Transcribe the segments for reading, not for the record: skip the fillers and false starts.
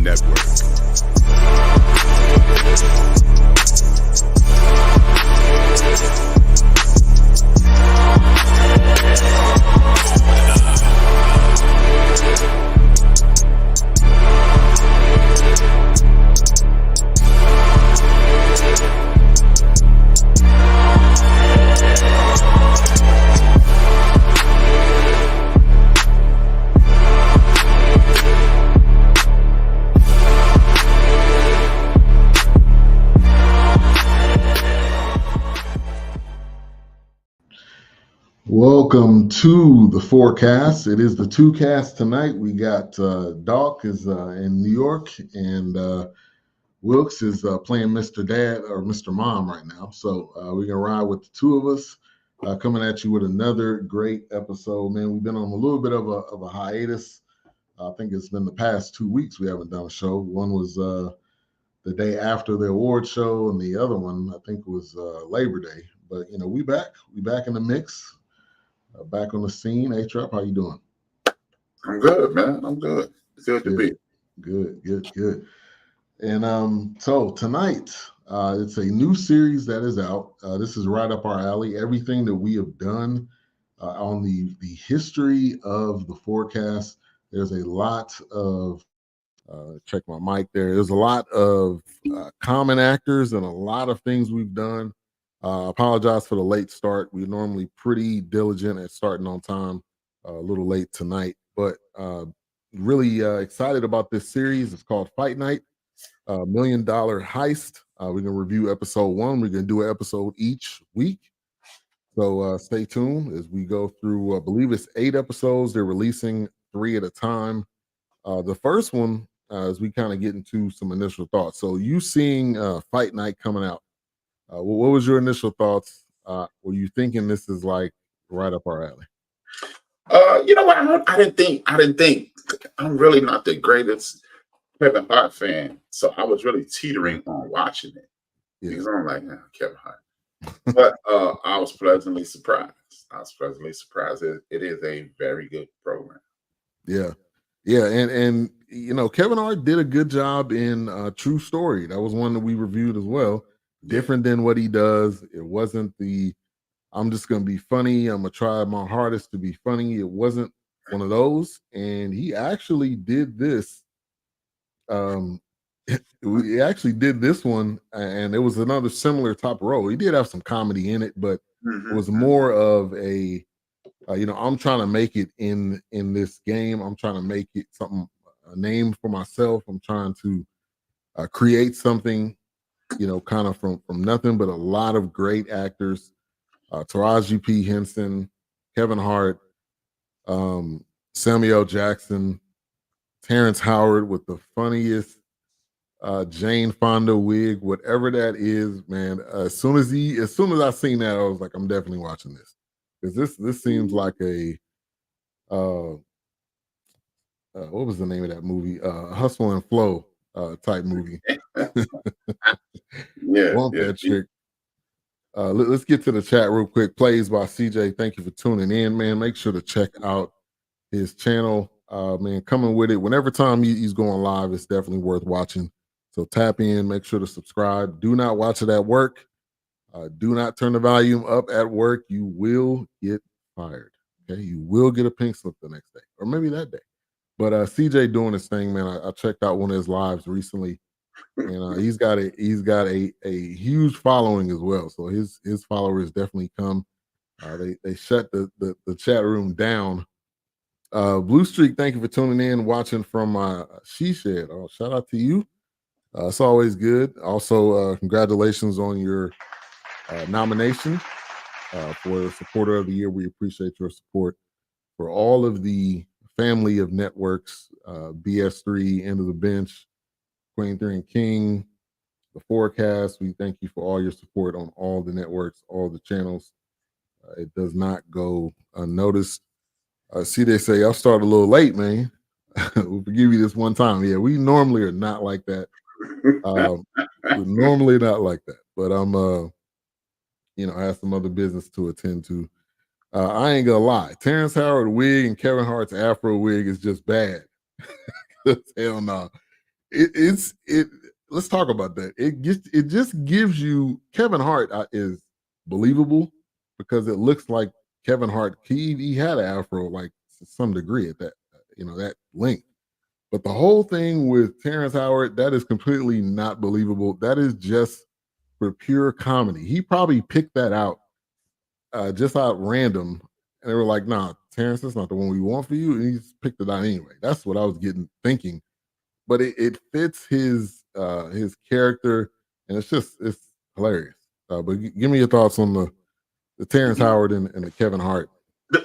Network. Welcome to the Fourcast. It is the two-cast tonight. We got Dawk is in New York, and Wilks is playing Mr. Dad or Mr. Mom right now. So we're gonna ride with the two of us, coming at you with another great episode. Man, we've been on a little bit of a hiatus. I think it's been the past 2 weeks we haven't done a show. One was the day after the award show, and the other one I think was Labor Day. But you know, we back in the mix. Back on the scene. HRap, how you doing? I'm good, man. I'm good. It's good to be. Good. And so tonight, it's a new series that is out. This is right up our alley. Everything that we have done on the history of the Fourcast. There's a lot of check my mic there. There's a lot of common actors and a lot of things we've done. Apologize for the late start. We're normally pretty diligent at starting on time. A little late tonight, but really excited about this series. It's called Fight Night, $1 Million Heist. We're going to review episode 1. We're going to do an episode each week. So stay tuned as we go through, I believe it's 8 episodes. They're releasing 3 at a time. The first one, as we kind of get into some initial thoughts. So you seeing Fight Night coming out. What was your initial thoughts? Were you thinking this is like right up our alley? You know what? I didn't think. I'm really not the greatest Kevin Hart fan, so I was really teetering on watching it because I'm like, Kevin Hart. But I was pleasantly surprised. It is a very good program. Yeah, and you know, Kevin Hart did a good job in True Story. That was one that we reviewed as well. Different than what he does. It wasn't the I'm just gonna be funny, I'm gonna try my hardest to be funny. It wasn't one of those. And he actually did this. He actually did this one, and it was another similar type of role. He did have some comedy in it, but it was more of a I'm trying to make it in this game. I'm trying to make it something, a name for myself. I'm trying to create something, kind of from nothing, but a lot of great actors. Taraji P. Henson, Kevin Hart, Samuel Jackson, Terrence Howard with the funniest Jane Fonda wig, whatever that is, man. As soon as I seen that, I was like, I'm definitely watching this. Because this seems like a what was the name of that movie? Hustle and Flow type movie. That chick. Let's get to the chat real quick. Plays by CJ. Thank you for tuning in, man. Make sure to check out his channel. Man, coming with it. Whenever time he's going live, it's definitely worth watching. So tap in, make sure to subscribe. Do not watch it at work. Do not turn the volume up at work. You will get fired. Okay, you will get a pink slip the next day, or maybe that day. But CJ doing his thing, man. I checked out one of his lives recently, and he's got a huge following as well. So his followers definitely come. They shut the chat room down. Blue Streak, thank you for tuning in, watching from She Shed. Oh, shout out to you. It's always good. Also, congratulations on your nomination for Supporter of the Year. We appreciate your support for all of the family of networks, BS3, End of the Bench, Queen 3 and King, the Fourcast. We thank you for all your support on all the networks, all the channels. It does not go unnoticed. See, they say, I'll start a little late, man. We'll forgive you this one time. Yeah, we normally are not like that. We're normally not like that. But I'm, I have some other business to attend to. I ain't gonna lie. Terrence Howard wig and Kevin Hart's Afro wig is just bad. Hell no. Let's talk about that. It just gives you Kevin Hart is believable because it looks like Kevin Hart. He had an afro like to some degree at that that length. But the whole thing with Terrence Howard, that is completely not believable. That is just for pure comedy. He probably picked that out just out random, and they were like, "Nah, Terrence, that's not the one we want for you." And he just picked it out anyway. That's what I was thinking. But it fits his character, and it's hilarious. But give me your thoughts on the Terrence Howard and the Kevin Hart. You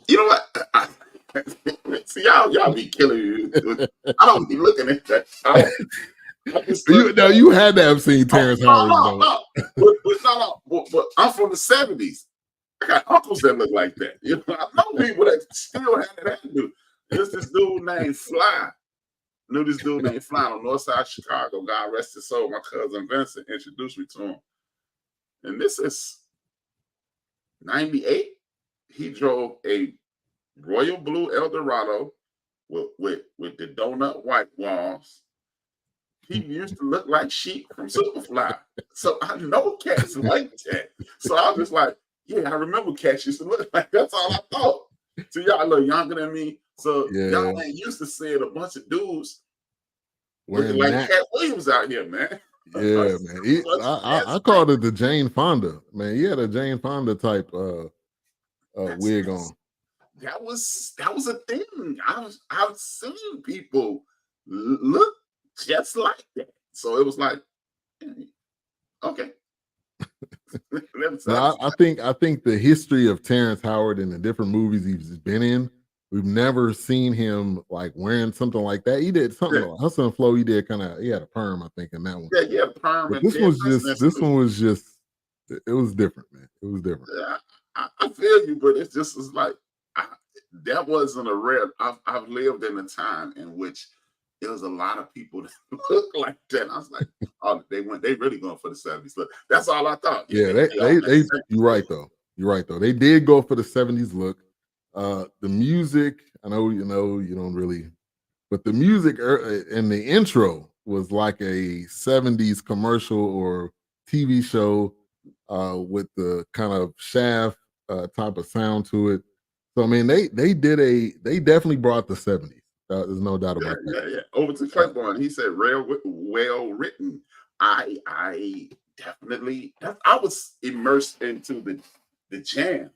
know what? See, y'all be killing me. I don't be looking at that. You had to have seen Terrence Howard. No. But I'm from the 70s. I got uncles that look like that. I know people that still have that attitude. There's this dude named Fly. I knew this dude named Fly on the north side of Chicago. God rest his soul. My cousin Vincent introduced me to him. And this is 98. He drove a royal blue Eldorado with the donut white walls. He used to look like Sheep from Superfly. So I know cats like that. So I was just like, yeah, I remember cats used to look like that. That's all I thought. So y'all a little younger than me. So y'all ain't used to seeing a bunch of dudes looking like Cat Williams out here, man. Yeah, man. I called it the Jane Fonda. Man, he had a Jane Fonda type wig on. That was a thing. I've seen people look just like that. So it was like, okay. I think the history of Terrence Howard and the different movies he's been in, we've never seen him like wearing something like that. He did something like Hudson and Flow. He did he had a perm, I think, in that one. Yeah, he had a perm. But this one was just, it was different, man. It was different. Yeah, I feel you, but it's just like, that wasn't a rare. I've lived in a time in which there was a lot of people that look like that. And I was like, oh, they really going for the 70s look. That's all I thought. Yeah, they you're right though. You're right though. They did go for the 70s look. The music, I know you don't really, but the music in the intro was like a 70s commercial or TV show with the kind of Shaft type of sound to it. So I mean, they definitely brought the 70s. There's no doubt about that. Yeah. Over to Claiborne, he said, well written. I definitely, I was immersed into the jam.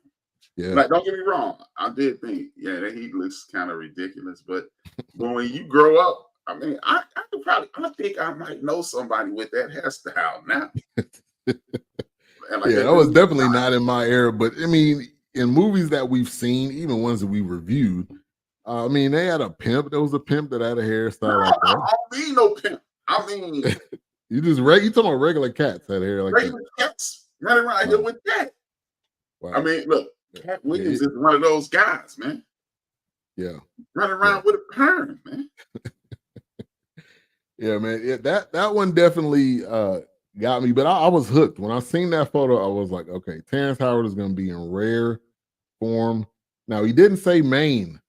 Yeah. Like, don't get me wrong, I did think, that he looks kind of ridiculous, but when you grow up, I mean, I think I might know somebody with that hairstyle now. That was definitely not in my era, but I mean, in movies that we've seen, even ones that we reviewed, I mean, they had a pimp. There was a pimp that had a hairstyle like that. I don't mean no pimp. I mean, you talking about regular cats had hair like regular cats running around here with that. Wow. I mean, look, Cat Williams is one of those guys, man. Yeah, running around with a perm, man. Yeah, man. Yeah, that one definitely got me, but I was hooked when I seen that photo. I was like, okay, Terrence Howard is going to be in rare form. Now he didn't say Maine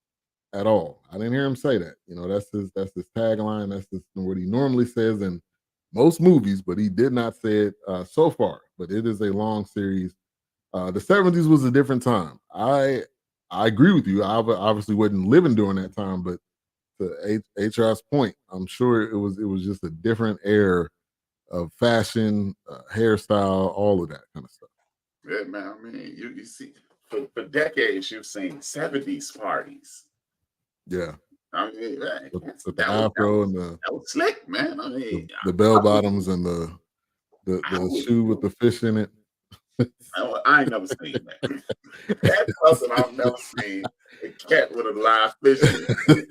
at all. I didn't hear him say that. That's his tagline. That's just what he normally says in most movies, but he did not say it so far. But it is a long series. The 70s was a different time. I agree with you. I obviously wasn't living during that time, but to HR's point, I'm sure it was just a different era of fashion, hairstyle, all of that kind of stuff. Yeah, man. I mean, you see, for decades you've seen 70s parties. Yeah. I mean, man, with the afro and that was slick, man. I mean, the bell bottoms and the shoe with the fish in it. I ain't never seen that. That's something I've never seen. A cat with a live fish in it.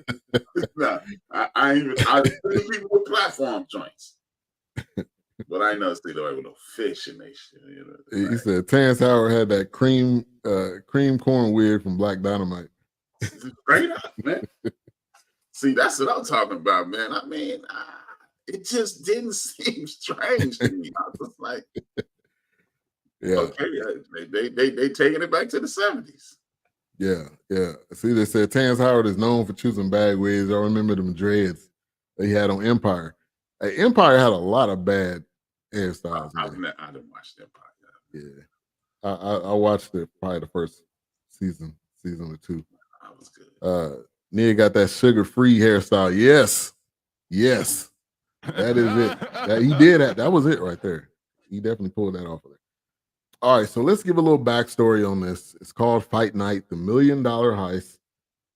No, I see people with platform joints. But I ain't never seen nobody with no fish in their shit. He said Terrence Howard had that cream corn wig from Black Dynamite. Straight up, man. See, that's what I'm talking about, man. I mean, it just didn't seem strange to me. I was just like, yeah, okay, they taking it back to the 70s. Yeah. See, they said Terrence Howard is known for choosing bag wigs. I remember them dreads they had on Empire. Empire had a lot of bad hairstyles. I didn't watch Empire. Yeah, I watched it probably the first season or two. That was good. Nia got that sugar-free hairstyle. Yes, that is it. That he did that. That was it right there. He definitely pulled that off of there. All right, so let's give a little backstory on this. It's called Fight Night, the $1 Million Heist.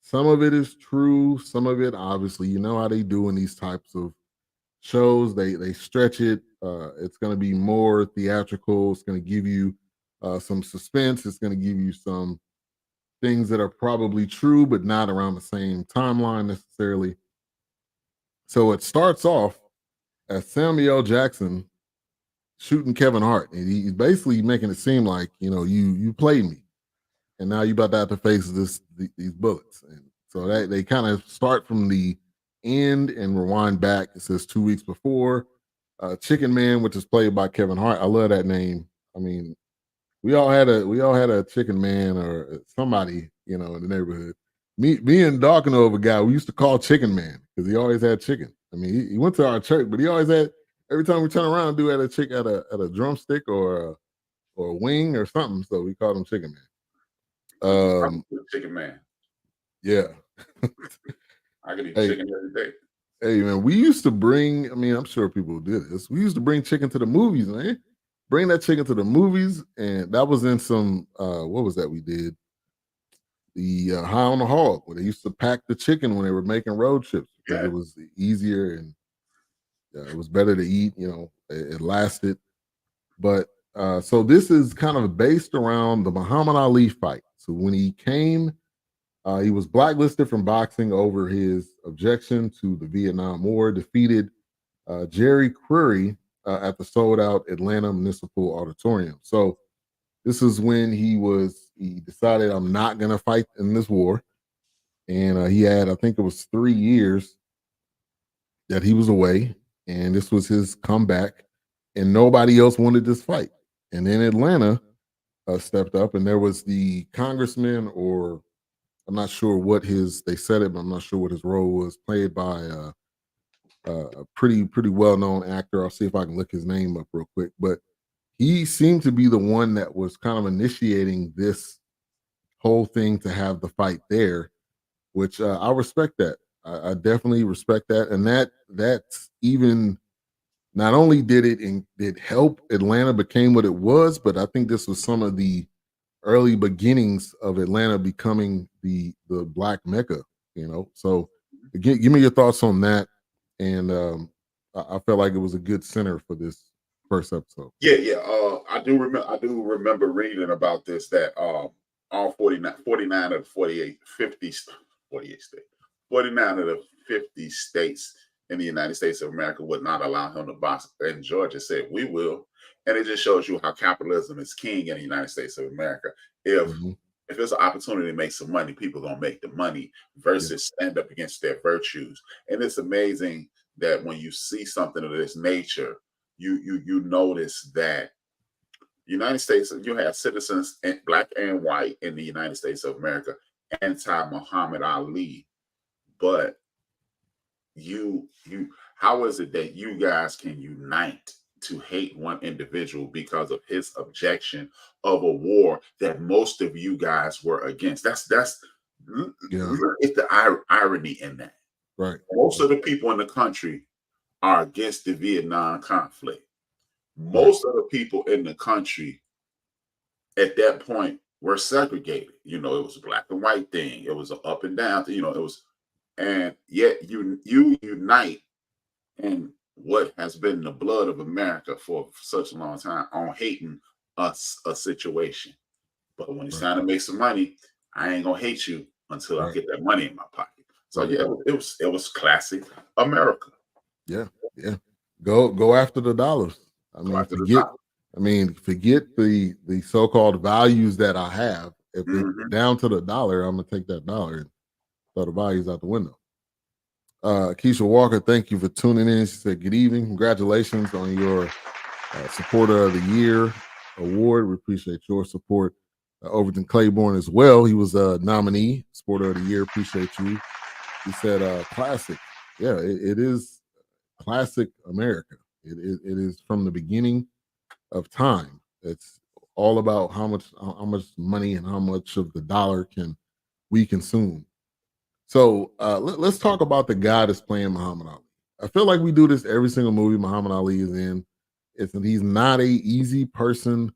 Some of it is true. Some of it, obviously, you know how they do in these types of shows. They stretch it. It's going to be more theatrical. It's going to give you some suspense. It's going to give you some things that are probably true, but not around the same timeline necessarily. So it starts off as Samuel L. Jackson shooting Kevin Hart, and he's basically making it seem like, you know, you played me, and now you about to have to face these bullets. And so they kind of start from the end and rewind back. It says 2 weeks before. Chicken Man, which is played by Kevin Hart. I love that name. I mean, we all had a Chicken Man or somebody, you know, in the neighborhood. Me and Dawk know of a guy we used to call Chicken Man because he always had chicken. I mean, he went to our church, but he always had. Every time we turn around, dude had a chick at a drumstick or a wing or something. So we called him Chicken Man. Chicken Man. Yeah. I could eat chicken every day. Hey man, we used to bring. I mean, I'm sure people did this. We used to bring chicken to the movies, man. Bring that chicken to the movies, and that was in some. What was that we did? The High on the Hog, where they used to pack the chicken when they were making road trips because it was easier and. It was better to eat, you know, it lasted. But so this is kind of based around the Muhammad Ali fight. So when he came, he was blacklisted from boxing over his objection to the Vietnam War, defeated Jerry Query at the sold-out Atlanta Municipal Auditorium. So this is when he decided, I'm not going to fight in this war. And he had, I think it was 3 years that he was away. And this was his comeback, and nobody else wanted this fight. And then Atlanta stepped up, and there was the congressman, or I'm not sure what they said it, but I'm not sure what his role was, played by a pretty well-known actor. I'll see if I can look his name up real quick. But he seemed to be the one that was kind of initiating this whole thing to have the fight there, which I respect that. I definitely respect that, and that's even not only did it help Atlanta became what it was, but I think this was some of the early beginnings of Atlanta becoming the Black Mecca. You know, so give me your thoughts on that, and I felt like it was a good center for this first episode. Yeah. I do remember reading about this that all 49 of the 49 of the 50 states in the United States of America would not allow him to box. And Georgia said, we will. And it just shows you how capitalism is king in the United States of America. If there's an opportunity to make some money, people are going to make the money versus stand up against their virtues. And it's amazing that when you see something of this nature, you notice that United States, you have citizens, black and white, in the United States of America, anti-Muhammad Ali. But how is it that you guys can unite to hate one individual because of his objection of a war that most of you guys were against? It's the irony in that. Right. Most of the people in the country are against the Vietnam conflict. Most of the people in the country at that point were segregated. You know, it was a black and white thing. It was an up and down thing. You know, it was. And yet you unite in what has been the blood of America for such a long time on hating a situation. But when it's time to make some money, I ain't gonna hate you until I get that money in my pocket. So it was classic America. Yeah. Go after the dollars. I mean, forget the so-called values that I have. If it's down to the dollar, I'm gonna take that dollar and throw the values out the window. Keisha Walker, thank you for tuning in. She said, good evening. Congratulations on your Supporter of the Year award. We appreciate your support. Overton Claiborne as well. He was a nominee, Supporter of the Year. Appreciate you. He said, classic. yeah, it is classic America. It is from the beginning of time. It's all about how much money and how much of the dollar can we consume. So let's talk about the guy that's playing Muhammad Ali. I feel like we do this every single movie Muhammad Ali is in. He's not a easy person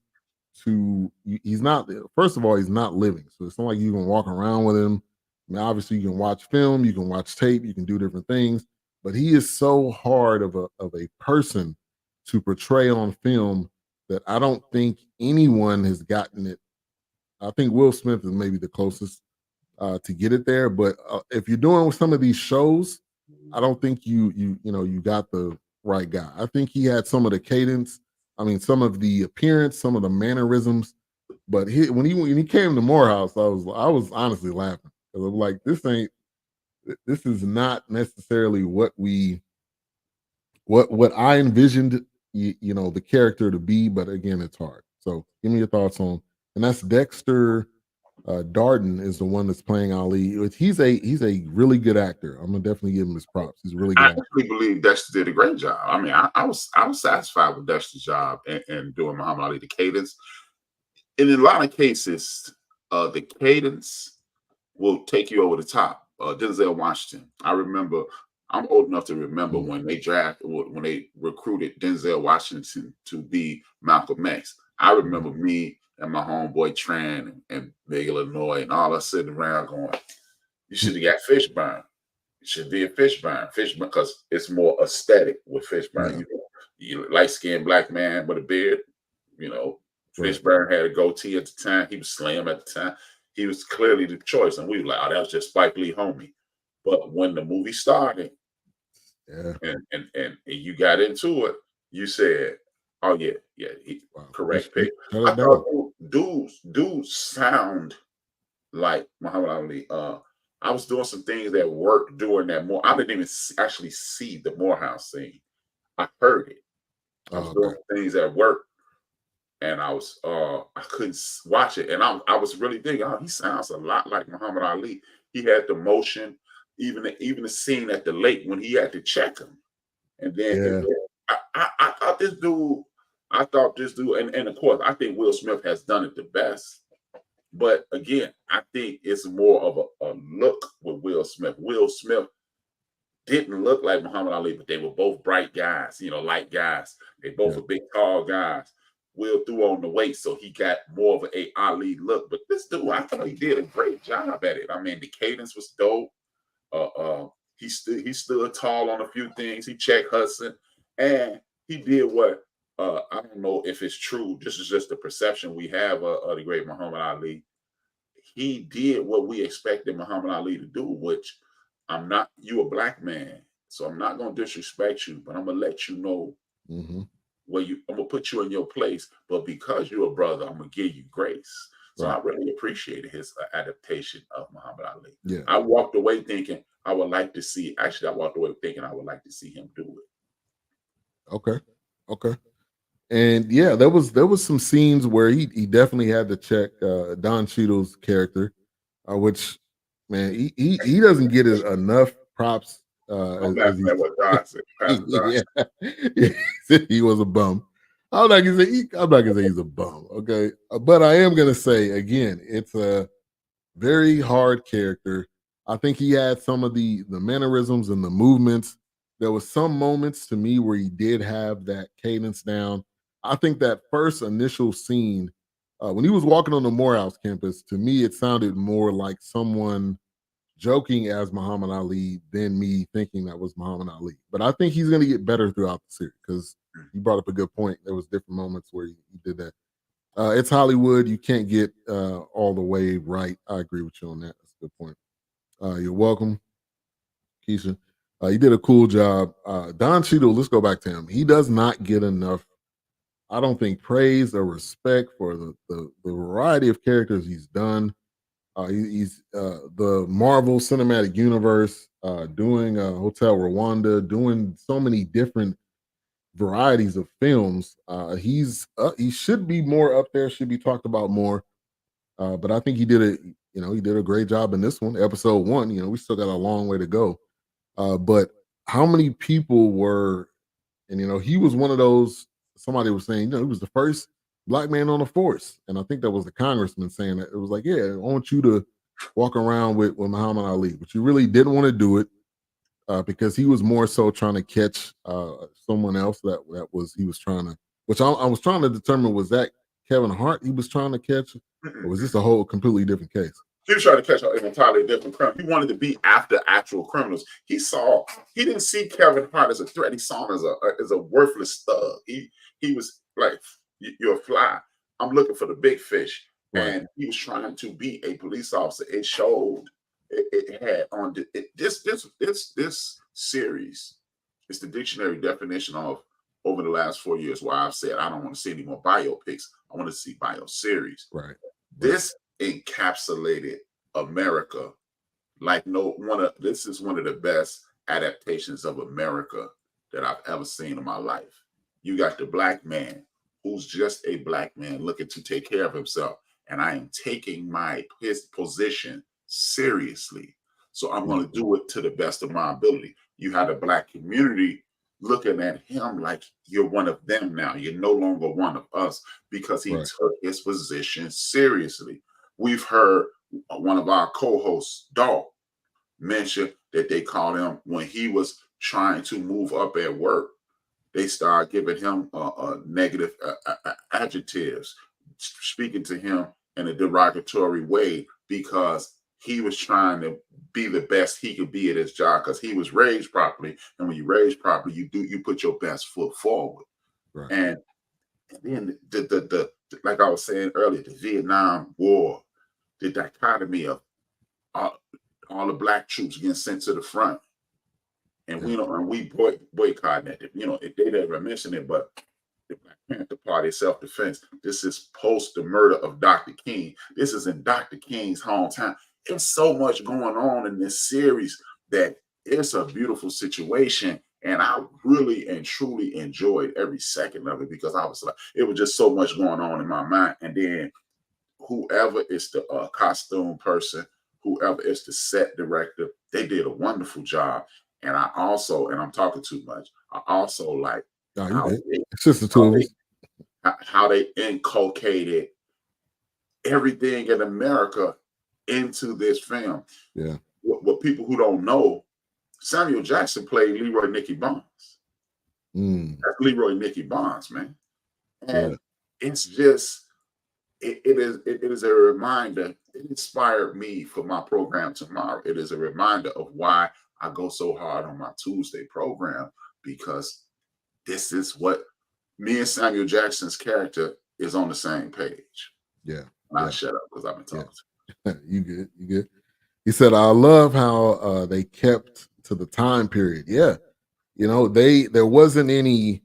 he's not, first of all, he's not living. So it's not like you can walk around with him. I mean, obviously you can watch film, you can watch tape, you can do different things, but he is so hard of a person to portray on film that I don't think anyone has gotten it. I think Will Smith is maybe the closest to get it there. But if you're doing some of these shows, I don't think you got the right guy. I think he had some of the cadence. I mean, some of the appearance, some of the mannerisms. But when he came to Morehouse, I was honestly laughing because I'm like, this is not necessarily what I envisioned. The character to be. But again, it's hard. So give me your thoughts on. And that's Dexter. Darden is the one that's playing Ali. He's a really good actor. I'm gonna definitely give him his props. He's a really good I actor. actually believe Dexter did a great job. I mean, I was satisfied with Dexter's job and doing Muhammad Ali. The cadence, in a lot of cases, the cadence will take you over the top. Denzel Washington. I remember. I'm old enough to remember when they recruited Denzel Washington to be Malcolm X. I remember me and my homeboy Tran and Big Illinois and all us sitting around going, "You should have got Fishburne. It should be a Fishburne, because it's more aesthetic with Fishburne. Yeah. You light skinned black man with a beard. Fishburne had a goatee at the time. He was slim at the time. He was clearly the choice, and we were like, "Oh, that was just Spike Lee, homie." But when the movie started, and you got into it, you said, "Oh yeah, correct pick." I thought dudes sound like Muhammad Ali. I was doing some things that worked during that I didn't even actually see the Morehouse scene. I heard it. I was doing things that worked, and I couldn't watch it, and I was really thinking, "Oh, he sounds a lot like Muhammad Ali." He had the motion, even the scene at the lake when he had to check him, and then I thought this dude. And of course, I think Will Smith has done it the best. But again, I think it's more of a look with Will Smith. Will Smith didn't look like Muhammad Ali, but they were both bright guys, light guys. They both were big, tall guys. Will threw on the weight, so he got more of a Ali look. But this dude, I thought he did a great job at it. I mean, the cadence was dope. He stood tall on a few things. He checked Hudson, and he did what I don't know if it's true. This is just the perception we have of the great Muhammad Ali. He did what we expected Muhammad Ali to do, which you a black man, so I'm not going to disrespect you, but I'm going to let you know I'm going to put you in your place. But because you're a brother, I'm going to give you grace. So I really appreciated his adaptation of Muhammad Ali. Yeah. I walked away thinking I would like to see him do it. Okay. And yeah, there was some scenes where he definitely had to check Don Cheadle's character, which, man, he doesn't get enough props. As what Don said, he was a bum. I'm not gonna say he's a bum. Okay, but I am gonna say again, it's a very hard character. I think he had some of the mannerisms and the movements. There was some moments to me where he did have that cadence down. I think that first initial scene, when he was walking on the Morehouse campus, to me, it sounded more like someone joking as Muhammad Ali than me thinking that was Muhammad Ali. But I think he's going to get better throughout the series because you brought up a good point. There was different moments where he did that. It's Hollywood. You can't get all the way right. I agree with you on that. That's a good point. You're welcome, Keisha. He did a cool job. Don Cheadle, let's go back to him. He does not get enough, I don't think, praise or respect for the variety of characters he's done. He's the Marvel Cinematic Universe, doing Hotel Rwanda, doing so many different varieties of films. He should be more up there, should be talked about more. But I think he did a great job in this one, episode 1. We still got a long way to go. But how many people were, and he was one of those. Somebody was saying, he was the first black man on the force, and I think that was the congressman saying that. It was like, yeah, I want you to walk around with Muhammad Ali, but you really didn't want to do it because he was more so trying to catch someone else he was trying to. Which I was trying to determine, was that Kevin Hart he was trying to catch, or was this a whole completely different case? He was trying to catch an entirely different criminal. He wanted to be after actual criminals. He didn't see Kevin Hart as a threat. He saw him as a worthless thug. He was like, you're a fly. I'm looking for the big fish. Right. And he was trying to be a police officer. It showed. It had on this series. It's the dictionary definition of, over the last 4 years, why I've said I don't want to see any more biopics. I want to see bioseries. Right. This encapsulated America like this is one of the best adaptations of America that I've ever seen in my life. You got the black man who's just a black man looking to take care of himself, and I am taking his position seriously. So I'm going to do it to the best of my ability. You had a black community looking at him like, you're one of them now. You're no longer one of us, because he took his position seriously. We've heard one of our co-hosts, Dawk, mention that they called him, when he was trying to move up at work, they started giving him negative adjectives, speaking to him in a derogatory way, because he was trying to be the best he could be at his job, because he was raised properly. And when you raise properly, you put your best foot forward. Right. And then the like I was saying earlier, the Vietnam War, the dichotomy of all the black troops getting sent to the front, and we boycotting it. They never mention it, but the Black Panther Party, self-defense. This is post the murder of Dr. King. This is in Dr. King's hometown. There's so much going on in this series that it's a beautiful situation. And I really and truly enjoyed every second of it, because I was like, it was just so much going on in my mind. And then whoever is the costume person, whoever is the set director, they did a wonderful job. And I'm talking too much, I also like how they inculcated everything in America into this film. Yeah. What people who don't know, Samuel Jackson played Leroy Nicky Bonds. That's Leroy Nicky Bonds, man. And it's just, it is a reminder. It inspired me for my program tomorrow. It is a reminder of why I go so hard on my Tuesday program, because this is what me and Samuel Jackson's character is on the same page. Yeah. I shut up because I've been talking. You good. He said, I love how they kept to the time period. Yeah. There wasn't any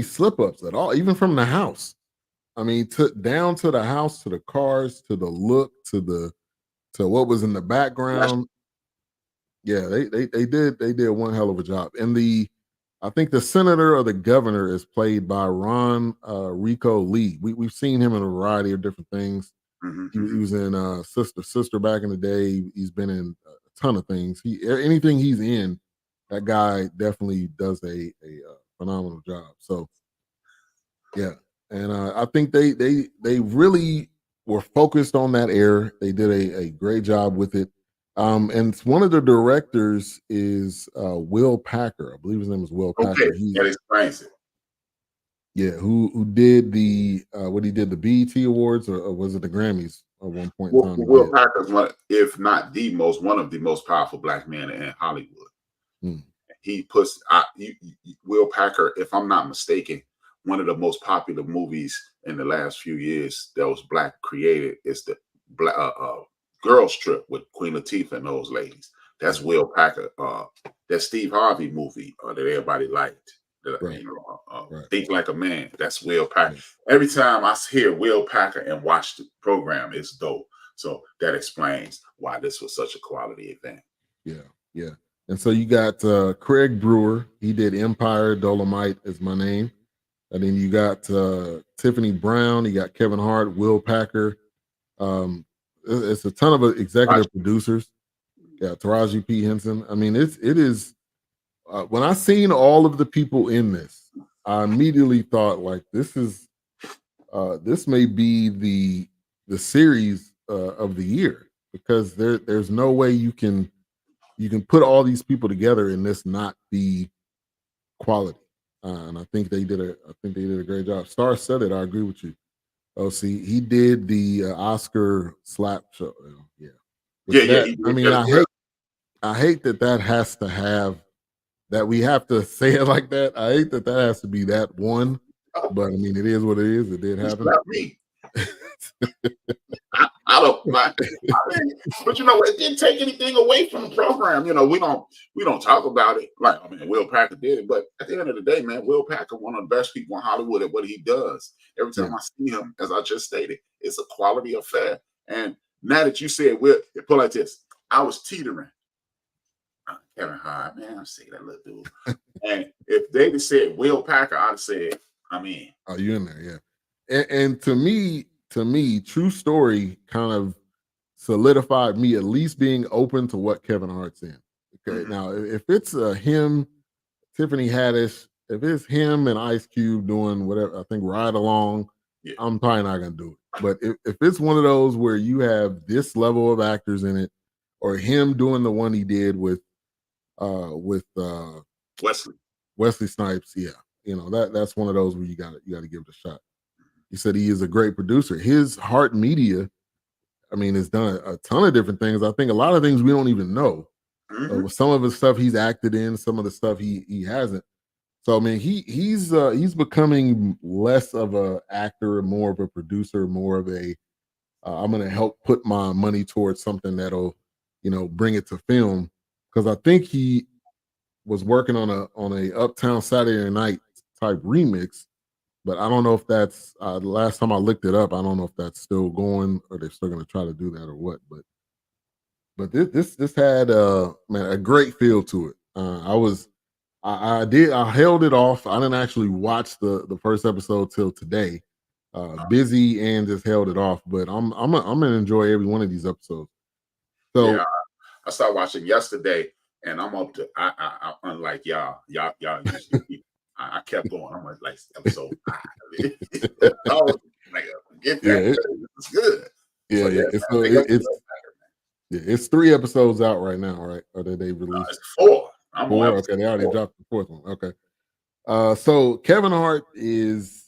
slip ups at all, even from the house. I mean, down to the house, to the cars, to the look, to what was in the background. Yeah, they did one hell of a job. And I think the senator or the governor is played by Ron Rico Lee. We've seen him in a variety of different things. He was in Sister back in the day. He's been in a ton of things. Anything he's in, that guy definitely does a phenomenal job. So yeah, and I think they really were focused on that era. They did a great job with it. And one of the directors is Will Packer. I believe his name is Will Packer. That explains it. Yeah, who did the BET Awards, or was it the Grammys at one point in time? Will Packer's one of the most powerful black men in Hollywood. He puts Will Packer, if I'm not mistaken, one of the most popular movies in the last few years that was black created is the Girls Trip with Queen Latifah and those ladies. That's Will Packer. That Steve Harvey movie that everybody liked. Think Like a Man. That's Will Packer. Every time I hear Will Packer and watch the program, it's dope. So that explains why this was such a quality event. Yeah. And so you got Craig Brewer. He did Empire. Dolomite Is My Name. And then you got Tiffany Brown. You got Kevin Hart, Will Packer. It's a ton of executive producers. Yeah, Taraji P. Henson. I mean, it is when I seen all of the people in this, I immediately thought like this may be the series of the year, because there's no way you can put all these people together and this not be quality. And I think they did a great job. Star said it. I agree with you. Oh, see, he did the Oscar slap show. Yeah, which He I did mean, that. I hate that has to have that. We have to say it like that. I hate that has to be that one. But I mean, it is what it is. It did happen. Not me. I don't mind. I mean, but you know, it didn't take anything away from the program. You know, we don't talk about it. Like, I mean, Will Packer did it, but at the end of the day, man, Will Packer, one of the best people in Hollywood at what he does. Every time I see him, as I just stated, it's a quality affair. And now that you said Will, put like this, I was teetering. Kevin Hart, man, I see that little dude. And if they had said Will Packer, I'd have said, I'm in. Oh, you in there, yeah. And to me, True Story kind of solidified me at least being open to what Kevin Hart's in. Okay, now if it's him, Tiffany Haddish, if it's him and Ice Cube doing whatever, I think Ride Along, I'm probably not gonna do it. But if it's one of those where you have this level of actors in it, or him doing the one he did with Wesley Snipes, yeah, you know, that's one of those where you gotta give it a shot. He said he is a great producer. His Heart Media, I mean, has done a ton of different things. I think a lot of things we don't even know. Some of the stuff he's acted in, some of the stuff he hasn't. So I mean, he's becoming less of a actor, more of a producer, more of a I'm going to help put my money towards something that'll, you know, bring it to film. Because I think he was working on a Uptown Saturday Night type remix. But I don't know if that's the last time I looked it up. I don't know if that's still going or they're still going to try to do that or what. But this had man, a great feel to it. I held it off. I didn't actually watch the first episode till today. Busy and just held it off. But I'm gonna enjoy every one of these episodes. So yeah, I started watching yesterday, and I'm up to I unlike y'all usually. I kept going. I'm like episode 5. Oh, get that. It's good. It's 3 episodes out right now, right? Or did they release? It's 4. 4? Okay, they already dropped the 4th one. Okay. So Kevin Hart is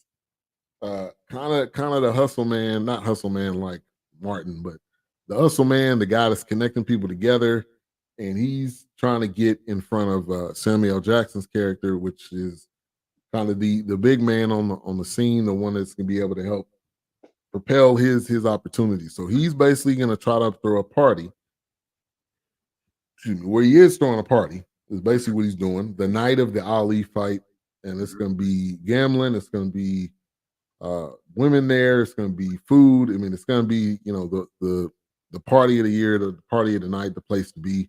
kind of the hustle man, not hustle man like Martin, but the hustle man, the guy that's connecting people together, and he's trying to get in front of Samuel Jackson's character, which is kind of the big man on the scene, the one that's gonna be able to help propel his opportunity. So he's basically gonna try to throw a party. Where he is throwing a party is basically what he's doing. The night of the Ali fight, and it's gonna be gambling. It's gonna be women there. It's gonna be food. I mean, it's gonna be, you know, the party of the year, the party of the night, the place to be.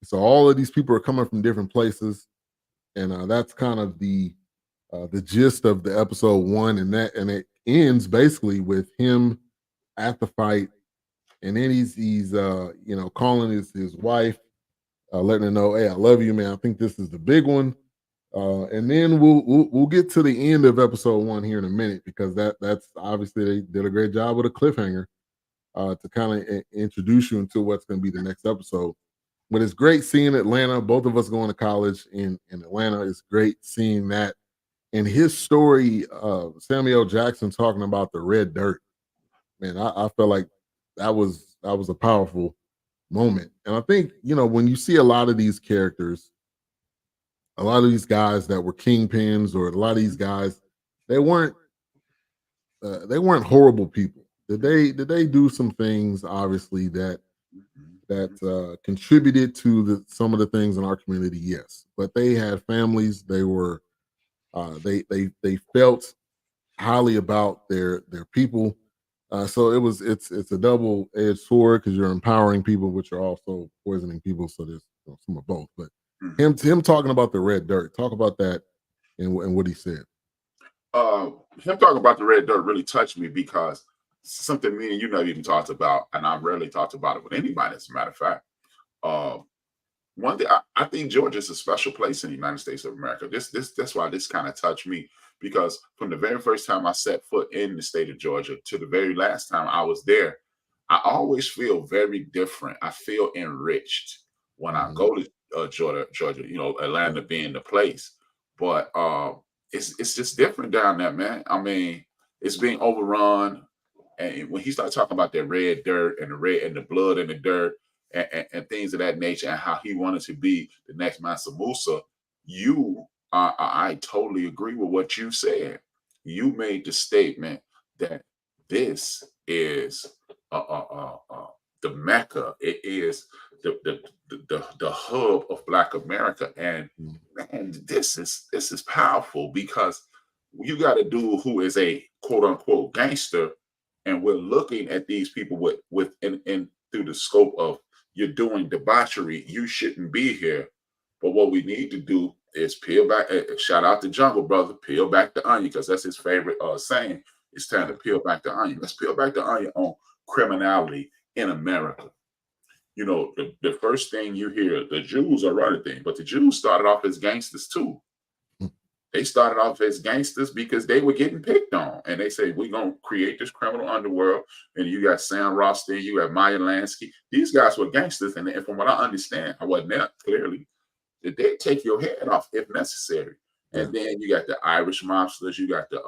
So all of these people are coming from different places, and that's kind of the gist of the episode 1, and it ends basically with him at the fight, and then he's you know, calling his wife, letting her know, hey, I love you, man. I think this is the big one, and then we'll get to the end of episode 1 here in a minute, because that's obviously they did a great job with a cliffhanger to kind of introduce you into what's going to be the next episode. But it's great seeing Atlanta. Both of us going to college in Atlanta. It's great seeing that. And his story, Samuel Jackson talking about the red dirt, man, I felt like that was a powerful moment. And I think, you know, when you see a lot of these characters, a lot of these guys that were kingpins, or a lot of these guys, they weren't horrible people. Did they do some things, obviously, that contributed to some of the things in our community? Yes, but they had families. They were they felt highly about their people. So it's a double-edged sword, because you're empowering people, but you're also poisoning people. So there's, you know, some of both. But him talking about the red dirt, talk about that and what he said. Him talking about the red dirt really touched me, because something me and you never even talked about, and I've rarely talked about it with anybody, as a matter of fact. one thing I think Georgia is a special place in the United States of America. That's why this kind of touched me, because from the very first time I set foot in the state of Georgia to the very last time I was there, I always feel very different. I feel enriched when I go to Georgia. You know, Atlanta being the place, but it's just different down there, man. I mean, it's being overrun, and when he started talking about that red dirt and the red and the blood and the dirt and things of that nature, and how he wanted to be the next Mansa Musa, I totally agree with what you said. You made the statement that this is the Mecca. It is the hub of Black America, and man, this is powerful, because you got a dude who is a quote unquote gangster, and we're looking at these people with and through the scope of, you're doing debauchery, you shouldn't be here. But what we need to do is peel back. Shout out to Jungle Brother, peel back the onion, because that's his favorite saying. It's time to peel back the onion. Let's peel back the onion on criminality in America. You know, the first thing you hear, the Jews are running things, but the Jews started off as gangsters too. They started off as gangsters because they were getting picked on. And they say, we're going to create this criminal underworld. And you got Sam Rothstein, you got Maya Lansky. These guys were gangsters. And from what I understand, I wasn't there clearly, that they take your head off if necessary. And then you got the Irish mobsters, you got the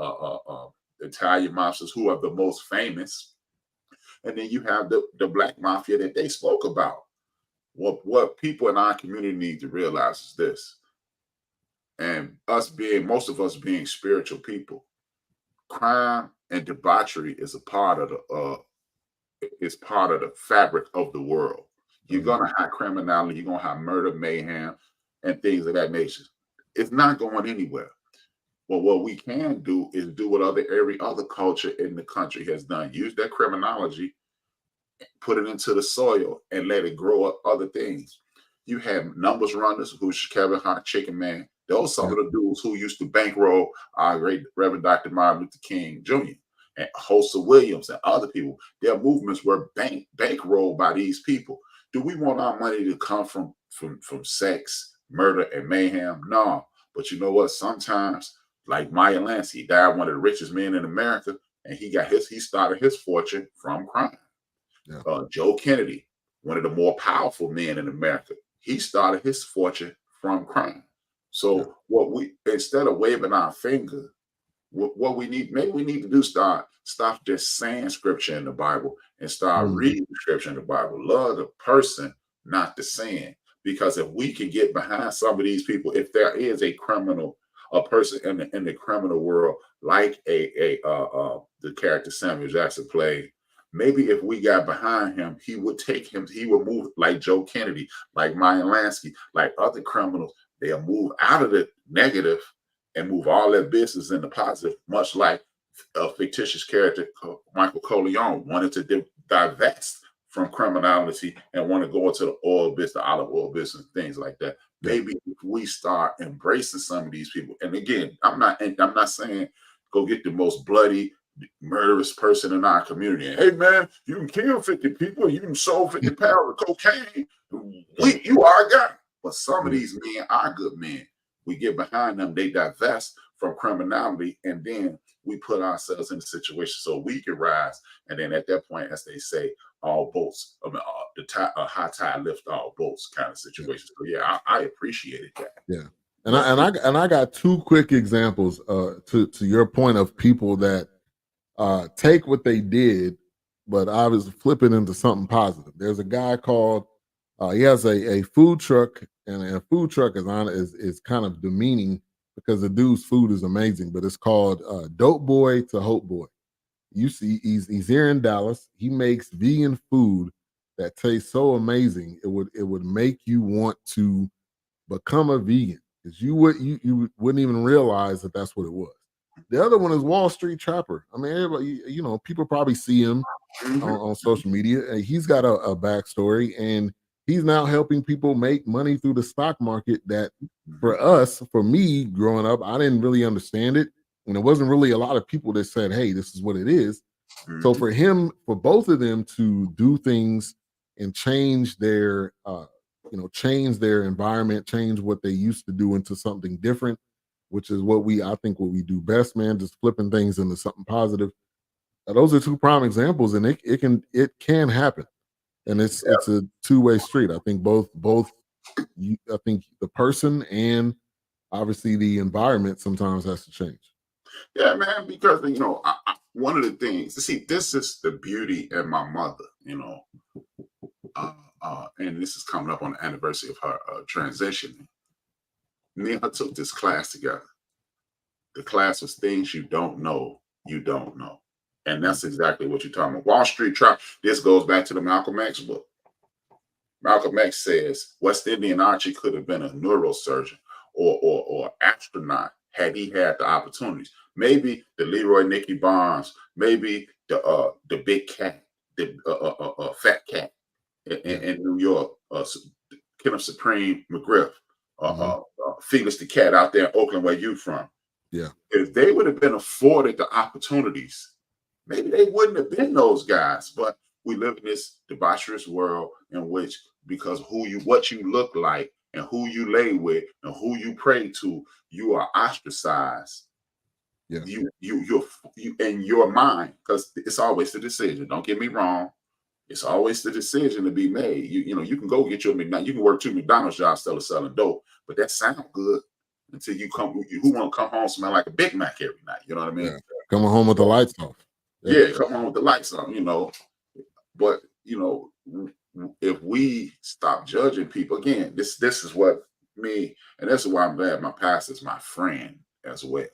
Italian mobsters, who are the most famous. And then you have the Black Mafia that they spoke about. What people in our community need to realize is this. And most of us being spiritual people, crime and debauchery is a part of the fabric of the world. You're gonna have criminality, you're gonna have murder, mayhem, and things of that nature. It's not going anywhere. Well, what we can do is do what every other culture in the country has done. Use that criminology, put it into the soil, and let it grow up other things. You have numbers runners, who's Kevin Hart, Chicken Man. Those some of the dudes who used to bankroll our great Reverend Dr. Martin Luther King Jr. and Hossa Williams and other people. Their movements were bankrolled by these people. Do we want our money to come from sex, murder, and mayhem? No. But you know what? Sometimes, like Maya Lansky, he died one of the richest men in America, and he started his fortune from crime. Joe Kennedy, one of the more powerful men in America, he started his fortune from crime. So instead of waving our finger, what we need to do, stop just saying scripture in the Bible and start reading scripture in the Bible. Love the person, not the sin. Because if we can get behind some of these people, if there is a person in the criminal world, like the character Samuel Jackson played, maybe if we got behind him, he would move like Joe Kennedy, like Maya Lansky, like other criminals. They'll move out of the negative and move all their business in the positive, much like a fictitious character, Michael Corleone, wanted to divest from criminality and want to go into the oil business, the olive oil business, things like that. Maybe if we start embracing some of these people, and again, I'm not saying go get the most bloody, murderous person in our community. And, hey man, you can kill 50 people, you can sold 50 pounds of cocaine. You are a guy. But some of these men are good men. We get behind them, they divest from criminality, and then we put ourselves in a situation so we can rise. And then at that point, as they say, all boats, a high tide lift all boats kind of situation. So yeah, I appreciated that. Yeah. And I got two quick examples to your point of people that take what they did, but I was flipping into something positive. There's a guy called he has a food truck, and a food truck is kind of demeaning because the dude's food is amazing, but it's called Dope Boy to Hope Boy. You see, he's here in Dallas. He makes vegan food that tastes so amazing it would make you want to become a vegan, because you wouldn't even realize that that's what it was. The other one is Wall Street Trapper. I mean, everybody, people probably see him on social media. He's got a backstory, and he's now helping people make money through the stock market that for me growing up, I didn't really understand it. And there wasn't really a lot of people that said, hey, this is what it is. So for both of them to do things and change their change their environment, change what they used to do into something different, which is what we do best, man. Just flipping things into something positive. Those are two prime examples, and it can happen, and it's a two-way street. I think both I think the person and obviously the environment sometimes has to change. Yeah, man, because one of the things, see, this is the beauty in my mother, and this is coming up on the anniversary of her transition. Me and her took this class together. The class was things you don't know, and that's exactly what you're talking about. Wall Street Trap. This goes back to the Malcolm X book. Malcolm X says West Indian Archie could have been a neurosurgeon or astronaut had he had the opportunities. Maybe the Leroy Nicky Barnes, maybe the big cat, the fat cat in New York, Kenneth Supreme McGriff, Felix the Cat out there in Oakland, where you from. Yeah. If they would have been afforded the opportunities, maybe they wouldn't have been those guys. But we live in this debaucherous world in which, because what you look like and who you lay with and who you pray to, you are ostracized. Yeah. You in your mind, because it's always the decision. Don't get me wrong. It's always the decision to be made. You can go get your McDonald's. You can work 2 McDonald's jobs selling dope, but that sounds good until you come. Who want to come home smell like a Big Mac every night? You know what I mean? Yeah. Coming home with the lights off. Yeah, come home with the lights on. But if we stop judging people, again, this is what me, and this is why I'm glad my pastor's my friend as well.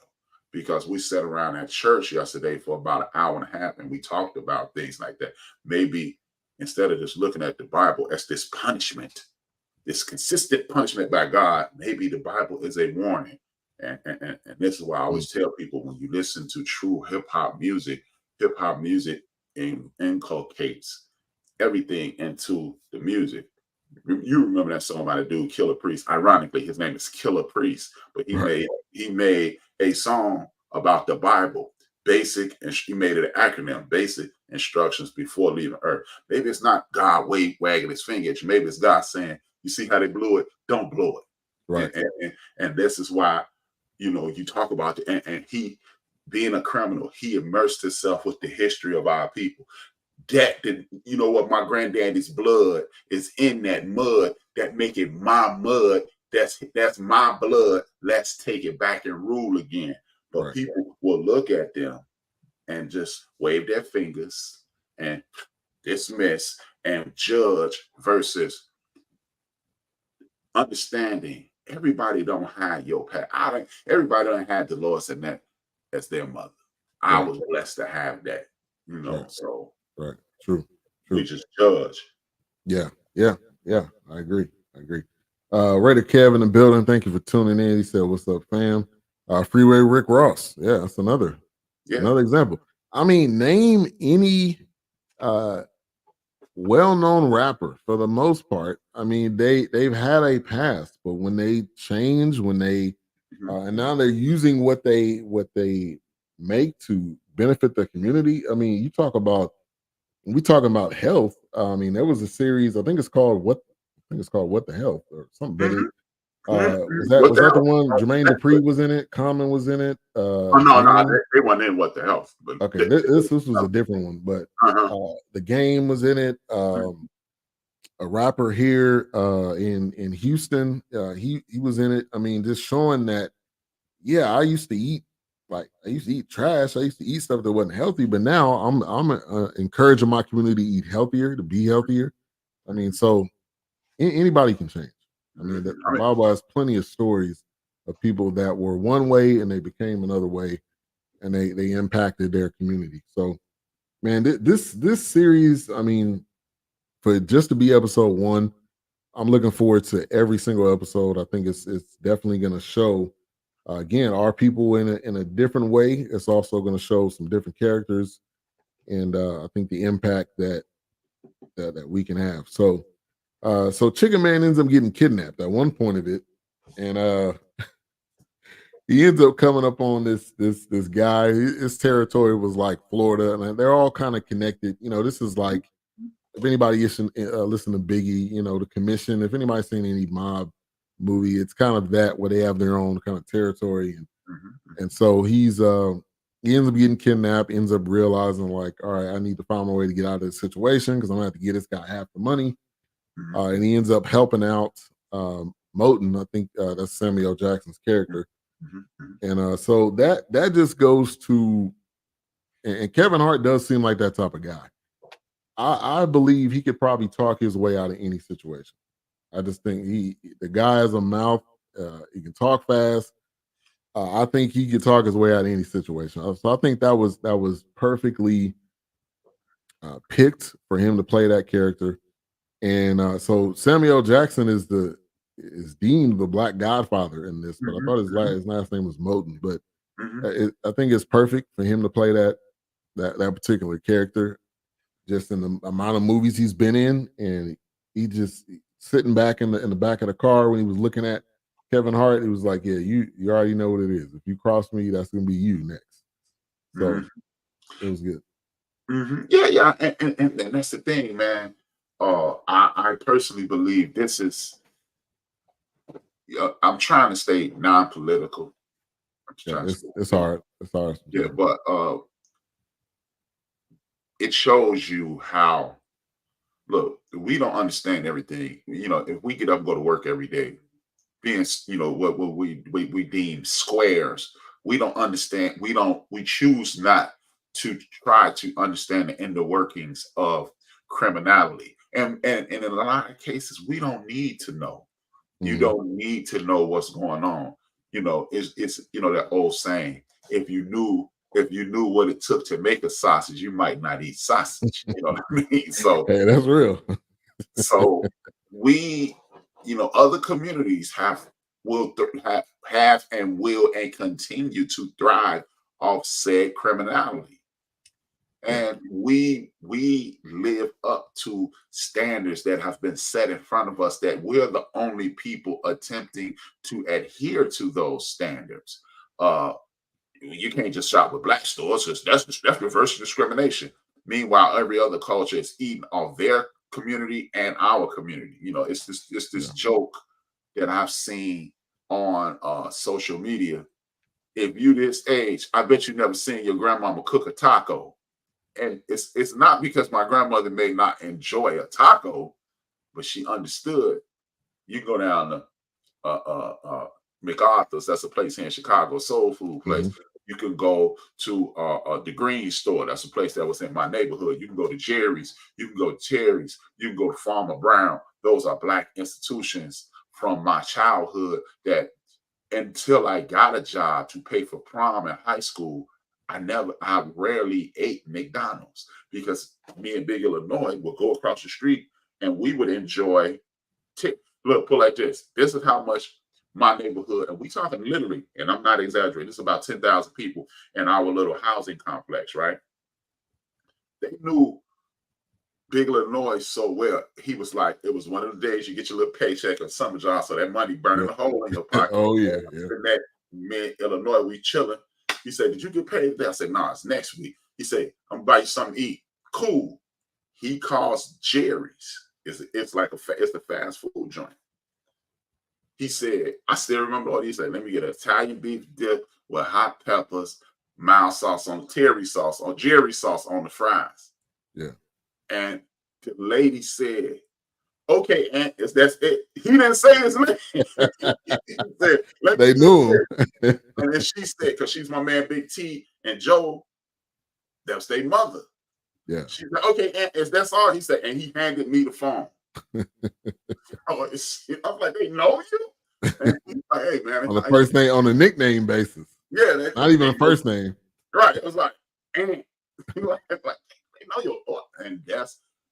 Because we sat around at church yesterday for about an hour and a half and we talked about things like that. Maybe instead of just looking at the Bible as this punishment, this consistent punishment by God, maybe the Bible is a warning. And this is why I always tell people, when you listen to true hip-hop music inculcates everything into the music. You remember that song by the dude Killer Priest? Ironically, his name is Killer Priest, but he made a song about the Bible, and he made it an acronym, basic instructions before leaving Earth. Maybe it's not God wagging his finger at you. Maybe it's God saying, "You see how they blew it? Don't blow it." Right. And this is why, you talk about it. And he, being a criminal, he immersed himself with the history of our people. What, my granddaddy's blood is in that mud, that make it my mud. That's my blood. Let's take it back and rule again. But people will look at them and just wave their fingers and dismiss and judge, versus understanding everybody don't have your path. Everybody don't have Dolores and that as their mother. I was blessed to have that, so. Right. True. We just judge. Yeah. I agree. Raider Kev in the building. Thank you for tuning in. He said, "What's up, fam?" Freeway Rick Ross. Yeah, that's another example. I mean, name any well-known rapper for the most part. I mean, they've had a past, but when they change, and now they're using what they make to benefit the community. I mean, we talking about health. I mean, there was a series, I think it's called What the Health or something. Was that the one? Jermaine Dupri was in it. Common was in it. No, they weren't in What the Health. But okay, this was a different one. But The Game was in it. A rapper here in Houston, he was in it. I mean, just showing that. Yeah, I used to eat trash. I used to eat stuff that wasn't healthy, but now I'm encouraging my community to eat healthier, to be healthier. I mean, so anybody can change. I mean, the Bible has plenty of stories of people that were one way and they became another way, and they impacted their community. So, man, this series, I mean, for just to be episode 1, I'm looking forward to every single episode. I think it's definitely going to show. Again, our people in a different way. It's also going to show some different characters, and I think the impact that we can have. So Chicken Man ends up getting kidnapped at one point of it, and he ends up coming up on this guy. His territory was like Florida, and they're all kind of connected. This is like if anybody listen to Biggie, The Commission, if anybody's seen any mob movie, it's kind of that where they have their own kind of territory, and so he ends up getting kidnapped, ends up realizing like, all right, I need to find my way to get out of this situation because I'm gonna have to get this guy half the money, and he ends up helping out Moten. I think that's Samuel L. Jackson's character, and so that just goes to, and Kevin Hart does seem like that type of guy. I believe he could probably talk his way out of any situation. I just think the guy has a mouth. He can talk fast. I think he could talk his way out of any situation. So I think that was perfectly picked for him to play that character. And so Samuel L. Jackson is deemed the Black Godfather in this, but I thought his last name was Moten. But I think it's perfect for him to play that particular character. Just in the amount of movies he's been in, and he just sitting back in the back of the car when he was looking at Kevin Hart, he was like, "Yeah, you already know what it is. If you cross me, that's gonna be you next." So it was good. Yeah, and that's the thing, man. I personally believe this is. I'm trying to stay non-political. It's hard. It's hard. Yeah, but it shows you how, look, we don't understand everything. If we get up and go to work every day, being, what we deem squares, we don't understand. We choose not to try to understand the inner workings of criminality. And in a lot of cases, we don't need to know. You don't need to know what's going on. It's that old saying, if you knew what it took to make a sausage, you might not eat sausage. You know what I mean? So hey, that's real. So we, other communities have and will and continue to thrive off said criminality. And we live up to standards that have been set in front of us, that we're the only people attempting to adhere to those standards. You can't just shop with black stores, because that's reverse discrimination. Meanwhile, every other culture is eating off their community and our community. It's this joke that I've seen on social media. If you this age, I bet you never seen your grandmama cook a taco. And it's not because my grandmother may not enjoy a taco, but she understood. You go down to MacArthur's, that's a place here in Chicago, soul food place. You can go to the Green Store. That's a place that was in my neighborhood. You can go to Jerry's. You can go to Terry's. You can go to Farmer Brown. Those are Black institutions from my childhood that, until I got a job to pay for prom in high school, I rarely ate McDonald's, because me and Big Illinois would go across the street and we would enjoy. Look, put like this. This is how much my neighborhood, and we talking literally, and I'm not exaggerating, it's about 10,000 people in our little housing complex, right? They knew Big Illinois so well. He was like, it was one of the days you get your little paycheck or summer job, so that money burning a hole in your pocket. Oh, yeah. That, me in Illinois, we chilling. He said, "Did you get paid today?" I said, "No, it's next week." He said, "I'm gonna buy you something to eat." Cool. He calls Jerry's. It's like it's a fast food joint. He said, I still remember all these. Like, let me get an Italian beef dip with hot peppers, mild sauce on Terry sauce, or Jerry sauce on the fries. Yeah. And the lady said, "Okay, Aunt, that's it." He didn't say his name. He said, they knew him. And then she said, because she's my man Big T and Joe, that's their mother. Yeah. She's like, "Okay, Aunt, that's all." He said, and he handed me the phone. I was like, "They know you?" And he's like, "Hey, man." On the first name, on a nickname basis. Yeah. Not even a first name. Right. It was like, Aunt. Like, they know your, and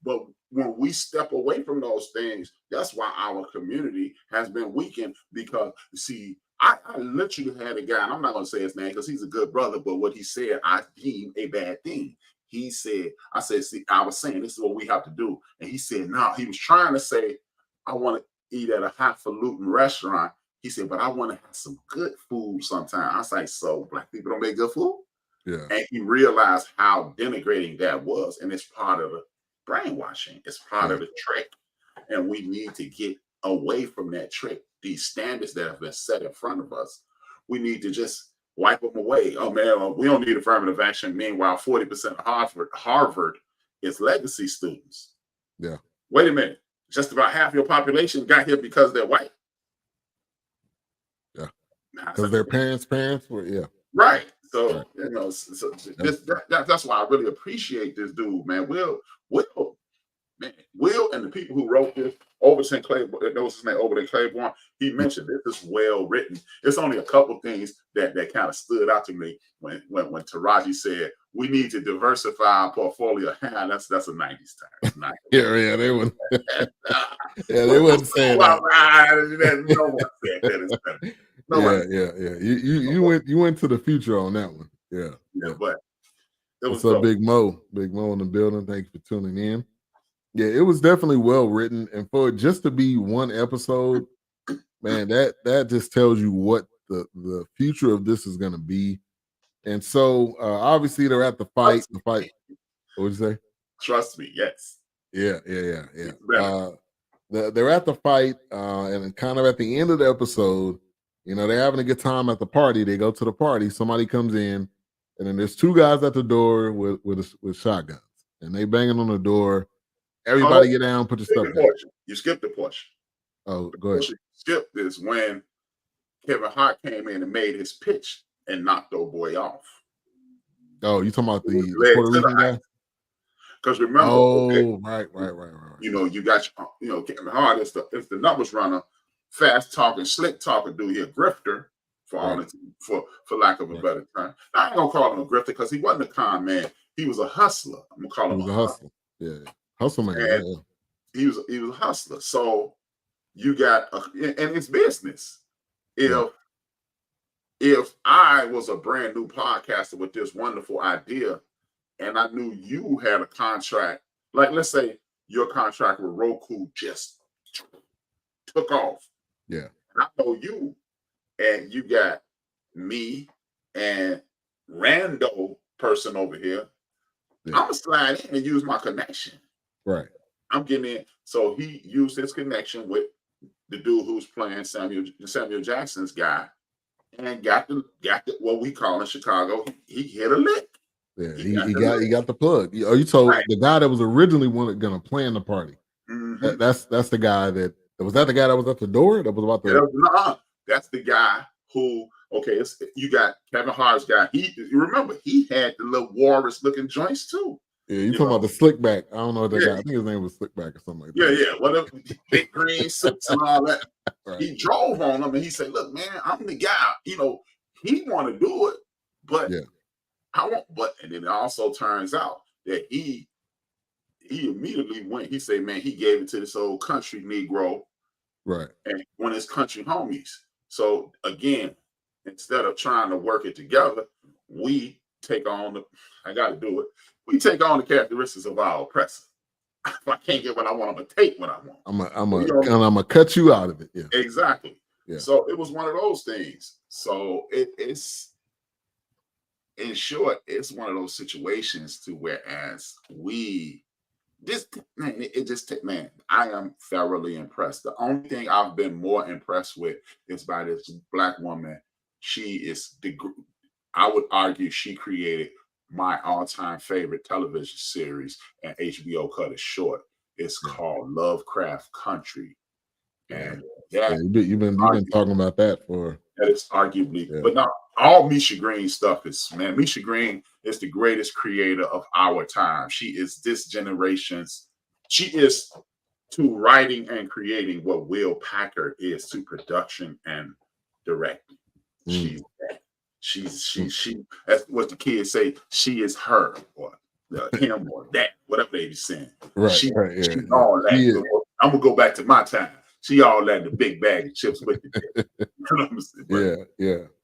but when we step away from those things, that's why our community has been weakened. Because, see, I literally had a guy, and I'm not going to say his name because he's a good brother, but what he said, I deem a bad thing. He said, I said, "See, I was saying this is what we have to do." And he said, "No," he was trying to say, "I want to eat at a highfalutin restaurant." He said, "But I want to have some good food sometime." I was like, "So Black people don't make good food?" Yeah. And he realized how denigrating that was. And it's part of brainwashing. It's part of the trick. And we need to get away from that trick. These standards that have been set in front of us, we need to just wipe them away. Oh man, we don't need affirmative action. Meanwhile, 40% of Harvard is legacy students. Yeah. Wait a minute. Just about half your population got here because they're white. Yeah. Because their parents were, yeah. Right. So, that's why I really appreciate this dude, man. Will and the people who wrote this, Overton Claiborne, that was his name, Overton Claiborne, he mentioned this is well written. It's only a couple things that kind of stood out to me when Taraji said, we need to diversify our portfolio. That's a 90s term. Yeah, they wouldn't. They wouldn't say that. No one said that. Yeah. You went to the future on that one. Yeah. But it was What's up, Big Mo? Big Mo in the building. Thank you for tuning in. Yeah, it was definitely well written, and for it just to be one episode, man, that just tells you what the future of this is going to be. And so, obviously, they're at the fight. The fight. What would you say? Trust me, yes. Yeah. They're at the fight, and kind of at the end of the episode, they're having a good time at the party. They go to the party. Somebody comes in, and then there's two guys at the door with shotguns, and they banging on the door. Everybody get down, put your stuff down. You skipped the portion. Oh, go ahead. You skipped this when Kevin Hart came in and made his pitch and knocked old boy off. Oh, you talking about the Puerto Rican guy? Because remember, right. You got Kevin Hart is the numbers runner, fast talking, slick talking dude. He a grifter for lack of a better term. I ain't gonna call him a grifter because he wasn't a con man. He was a hustler. I'm gonna call him a hustler. Yeah. Hustle man. And he was a hustler. So you got and it's business. If I was a brand new podcaster with this wonderful idea, and I knew you had a contract, like let's say your contract with Roku just took off. Yeah. And I know you, and you got me and rando person over here. Yeah. I'm gonna slide in and use my connection. Right. I'm getting in. So he used his connection with the dude who's playing Samuel Jackson's guy, and got the what we call in Chicago. He hit a lick. Yeah, he got the plug. You told the guy that was originally going to plan the party. Mm-hmm. That's the guy that was that the guy that was at the door that was about to. That's the guy who. Okay, you got Kevin Hart's guy. Remember he had the little walrus looking joints too. Yeah, you talking about the Slickback? I don't know what that guy. I think his name was Slickback or something like that. Yeah. Whatever, big green suits and all that. Right. He drove on them and he said, "Look, man, I'm the guy. He want to do it, but I won't." But and then it also turns out that he immediately went. He said, "Man, he gave it to this old country Negro, right? And one of his country homies." So again, instead of trying to work it together, we take on I got to do it. We take on the characteristics of our oppressor. If I can't get what I want, I'm gonna take what I want. I'm gonna cut you out of it. Yeah, exactly. Yeah. So it was one of those things. So it's in short, it's one of those situations to whereas I am thoroughly impressed. The only thing I've been more impressed with is by this Black woman. She is I would argue she created my all-time favorite television series, and HBO cut it short. It's called Lovecraft Country, and you've been talking about that for. That is arguably, but not all Misha Green stuff is. Man, Misha Green is the greatest creator of our time. She is this generation's. She is to writing and creating what Will Packard is to production and directing. She that's what the kids say. She is her or him or that, whatever they be saying. Right. She's all that. I'm gonna go back to my time. She all that the big bag of chips with it.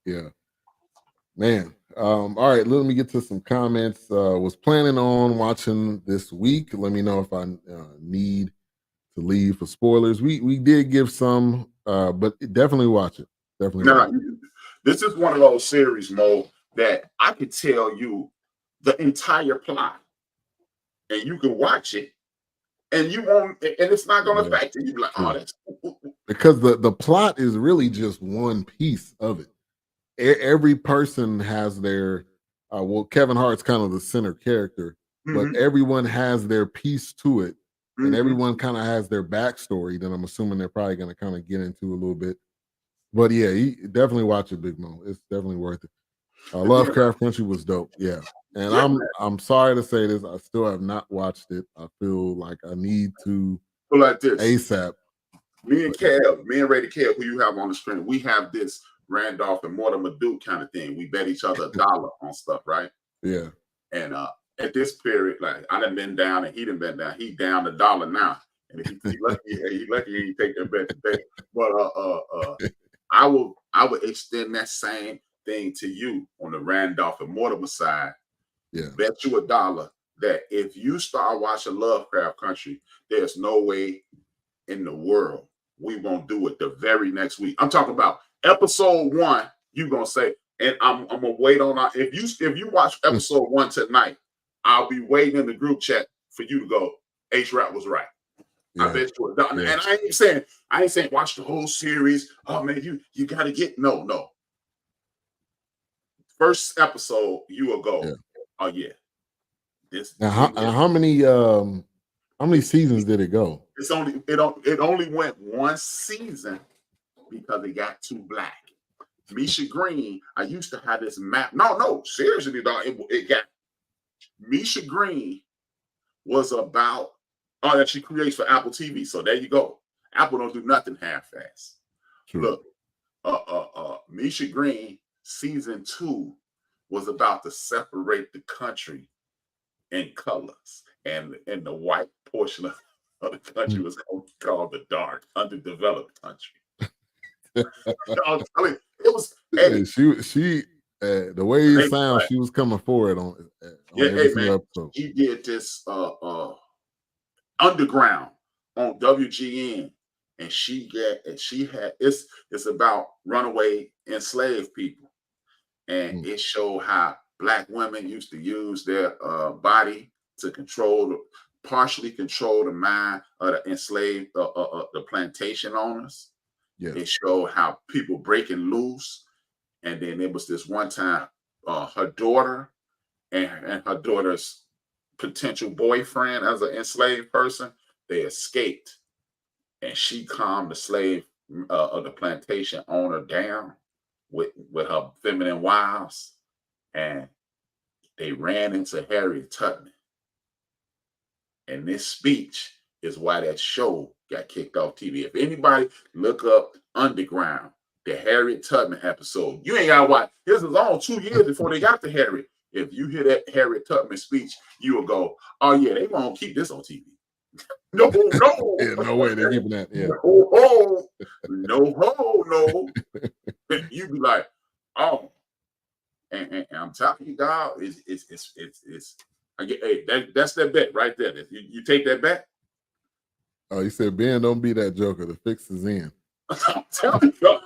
Yeah. Man. All right, let me get to some comments. Was planning on watching this week. Let me know if I need to leave for spoilers. We did give some, but definitely watch it. This is one of those series, Mo, that I could tell you the entire plot, and you can watch it and you won't, and it's not going to affect you. You be like, True. oh, that's because the plot is really just one piece of it. Every person has their well, Kevin Hart's kind of the center character, but everyone has their piece to it, and everyone kind of has their backstory that I'm assuming they're probably going to kind of get into a little bit. But yeah, definitely watch it, Big Mo. It's definitely worth it. Lovecraft Country was dope. Yeah. And I'm sorry to say this, I still have not watched it. I feel like I need to like this ASAP. Me and Ray Kev, who you have on the screen, we have this Randolph and Mortimer Duke kind of thing. We bet each other $1 on stuff, right? Yeah. And at this period, like I done been down and he done been down. He down $1 now. And if he lucky, he take that bet today. But I would extend that same thing to you on the Randolph and Mortimer side. Yeah. Bet you $1 that if you start watching Lovecraft Country, there's no way in the world we won't do it the very next week. I'm talking about episode 1. You're gonna say, and I'm gonna wait on if you watch episode 1 tonight, I'll be waiting in the group chat for you to go, HRap was right. Yeah. I bet you $1. Yeah. And I ain't saying watch the whole series. Oh man, you gotta get no. First episode, you will go, oh yeah. This now how many seasons did it go? It only went one season because it got too black. Misha Green, I used to have this map. No, seriously, dog. It got Misha Green was about that she creates for Apple TV. So there you go. Apple don't do nothing half-assed. Look, Misha Green season 2 was about to separate the country in colors, and the white portion of the country was called the dark, underdeveloped country. I mean, it was. She the way it sounds, she was coming forward on every single episode. He did this underground on WGN, and it's about runaway enslaved people, and it showed how Black women used to use their body to partially control the mind of the enslaved, the plantation owners. Yeah. It showed how people breaking loose. And then it was this one time, her daughter and her daughter's potential boyfriend as an enslaved person, they escaped. And she calmed the slave of the plantation owner down with her feminine wiles. And they ran into Harriet Tubman. And this speech is why that show got kicked off TV. If anybody look up Underground, the Harriet Tubman episode, you ain't gotta watch. This was on 2 years before they got to Harriet. If you hear that Harriet Tubman speech, you will go, oh yeah, they won't keep this on TV. No. Yeah, no way they're keeping that. Yeah. No. You be like, oh. And I'm telling you, dog, it's that's that bet right there. You take that bet. Oh, you said Ben, don't be that joker. The fix is in. I'm telling you,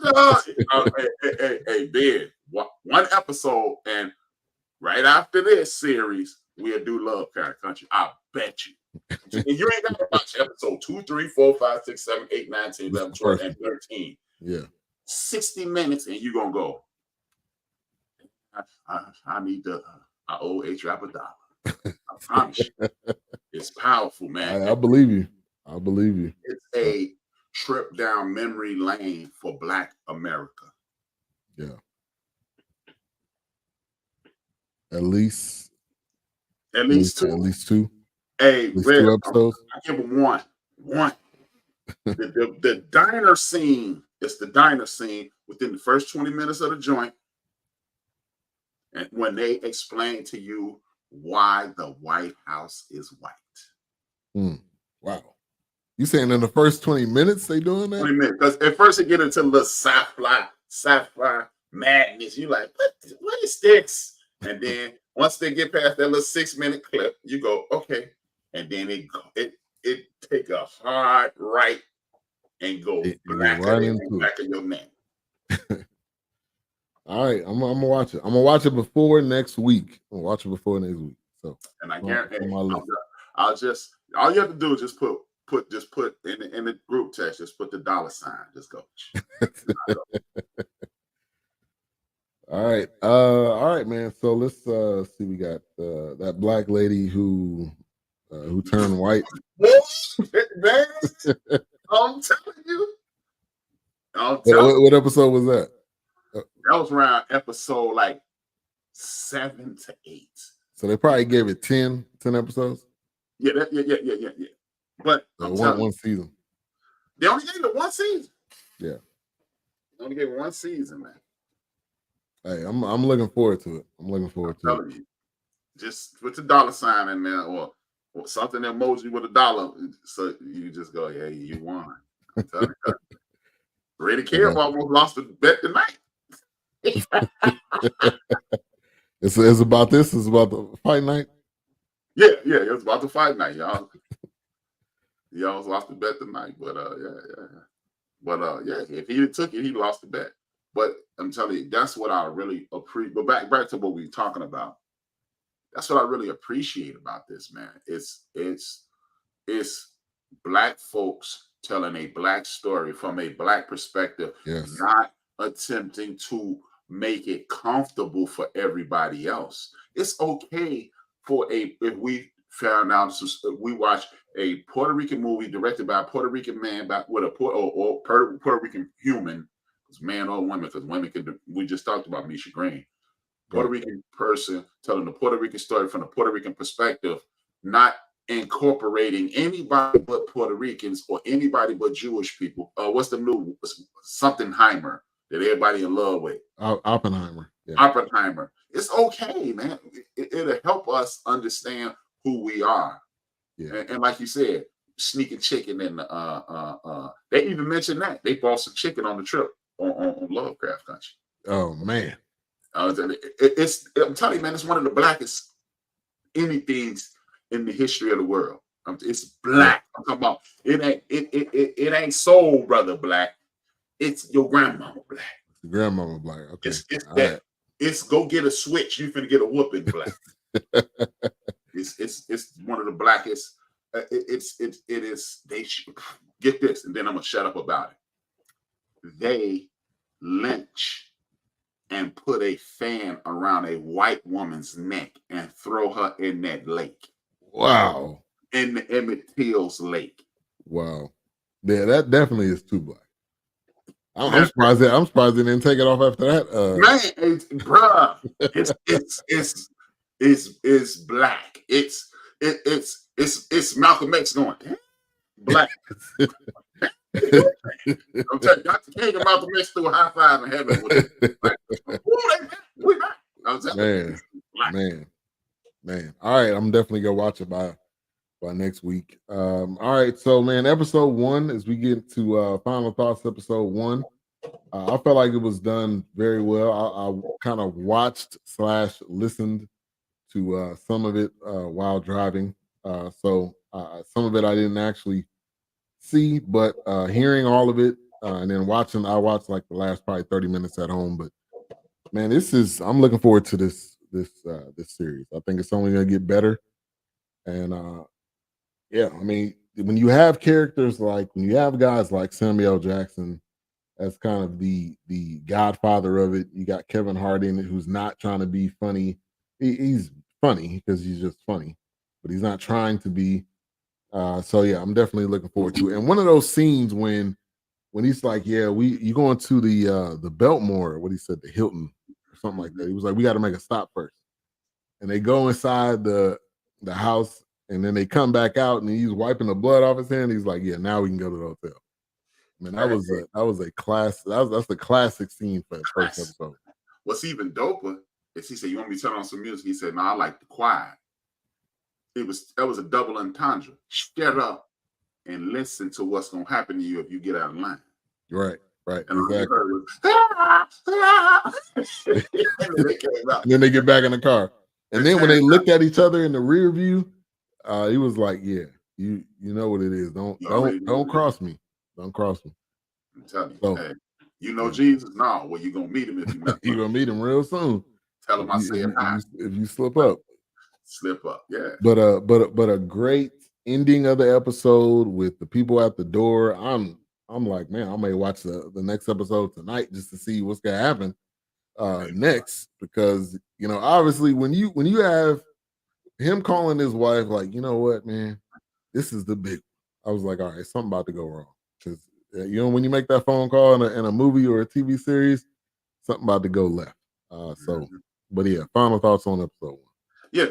dog. Hey, Ben, one episode, and right after this series, we'll do Lovecraft Country. I bet you. And you ain't got to watch episode 2, 3, 4, 5, 6, 7, 8, 9, 10, 11, 12, and 13. Yeah. 60 minutes, and you're going to go, I need I owe HRap $1. I promise you. It's powerful, man. I believe you. It's a trip down memory lane for Black America. Yeah. At least 2. At least 2. Hey, Red, 2 episodes. I give them one. The diner scene. It's the diner scene within the first 20 minutes of the joint. And when they explain to you why the White House is white. Wow. You saying in the first 20 minutes they doing that? 20 minutes. Because at first they get into the sci-fi madness. You like, what is this? And then once they get past that little 6-minute clip, you go, okay. And then it take a hard right and go back of your neck. All right, I'm gonna watch it. I'm gonna watch it before next week. So, and I on guarantee my list. I'll just all you have to do is just put in the group text, just put the $. Just go. All right, man. So let's see. We got that black lady who turned white. Man, I'm telling you. What episode was that? That was around episode like 7 to 8. So they probably gave it 10 episodes. Yeah. But one season. They only gave it one season. Yeah. They only gave it one season, man. Hey, I'm looking forward to it. I'm looking forward to it. You, just put the $sign in there or something emoji with $, so you just go, hey, you won. I'm telling you. Ready to care almost lost the bet tonight. It's about this. It's about the fight night. Yeah. It was about the fight night, y'all. Y'all lost the bet tonight, but yeah. If he took it, he lost the bet. But I'm telling you, that's what I really appreciate. But back to what we were talking about. That's what I really appreciate about this, man. It's black folks telling a black story from a black perspective, not attempting to make it comfortable for everybody else. It's okay if we found out we watch a Puerto Rican movie directed by a Puerto Rican man with a Puerto Rican human, man or woman, because women we just talked about Misha Green. Puerto Rican person telling the Puerto Rican story from the Puerto Rican perspective, not incorporating anybody but Puerto Ricans or anybody but Jewish people. What's the new something-heimer that everybody in love with? Oppenheimer. Yeah. Oppenheimer. It's okay, man. It'll help us understand who we are. Yeah. And like you said, sneaking chicken in they even mentioned that. They bought some chicken on the trip on Lovecraft Country. Oh, man. I'm telling you, man, it's one of the blackest anythings in the history of the world. It's black. I'm talking about it ain't soul brother black. It's your grandmama black. Grandmama black. Okay. It's that. Right. It's go get a switch. You finna get a whooping black. It's one of the blackest. It is. They get this, and then I'm gonna shut up about it. They lynch and put a fan around a white woman's neck and throw her in that lake. Wow. In the Emmett Till's lake. Wow. Yeah, that definitely is too black. I'm surprised they didn't take it off after that. Man, bruh, it's black. It's Malcolm X going, black. I'm telling you, Dr. King and Malcolm X threw a high five in heaven with it. Man. All right, I'm definitely gonna watch it by next week. All right, so man, episode 1, as we get to final thoughts, episode 1. I felt like it was done very well. I kind of watched / listened to some of it while driving. So some of it I didn't actually see, but hearing all of it and then I watched like the last probably 30 minutes at home. But man, I'm looking forward to this series. I think it's only gonna get better. And yeah, I mean, when you have characters when you have guys like Samuel Jackson as kind of the godfather of it, you got Kevin Hart in it, who's not trying to be funny. He's funny because he's just funny, but he's not trying to be. So yeah, I'm definitely looking forward to it. And one of those scenes when he's like, yeah, you going to the Biltmore, what he said, the Hilton or something like that. He was like, we got to make a stop first. And they go inside the house, and then they come back out, and he's wiping the blood off his hand. He's like, yeah, now we can go to the hotel. I mean, that was a class. That's the classic scene for the first episode. What's even doper is he said, you want me to turn on some music? He said, no, I like the quiet. That was a double entendre. Shut up and listen to what's gonna happen to you if you get out of line. Right. And Exactly. And then they get back in the car. And then when they looked at each other in the rear view, he was like, yeah, you know what it is. Don't cross me. Don't cross me. I'm telling you. Hey, you know Jesus? No, well, you're gonna meet him if you know. You're gonna meet him real soon. Tell him I said hi. If you slip up. slip up. Yeah. But a great ending of the episode with the people at the door. I'm like, man, I may watch the next episode tonight just to see what's gonna happen next, because obviously when you have him calling his wife, like, you know what, man, this is the big one. I was like, all right, something about to go wrong, because when you make that phone call in a movie or a TV series, something about to go left. But yeah, final thoughts on episode 1. Yeah,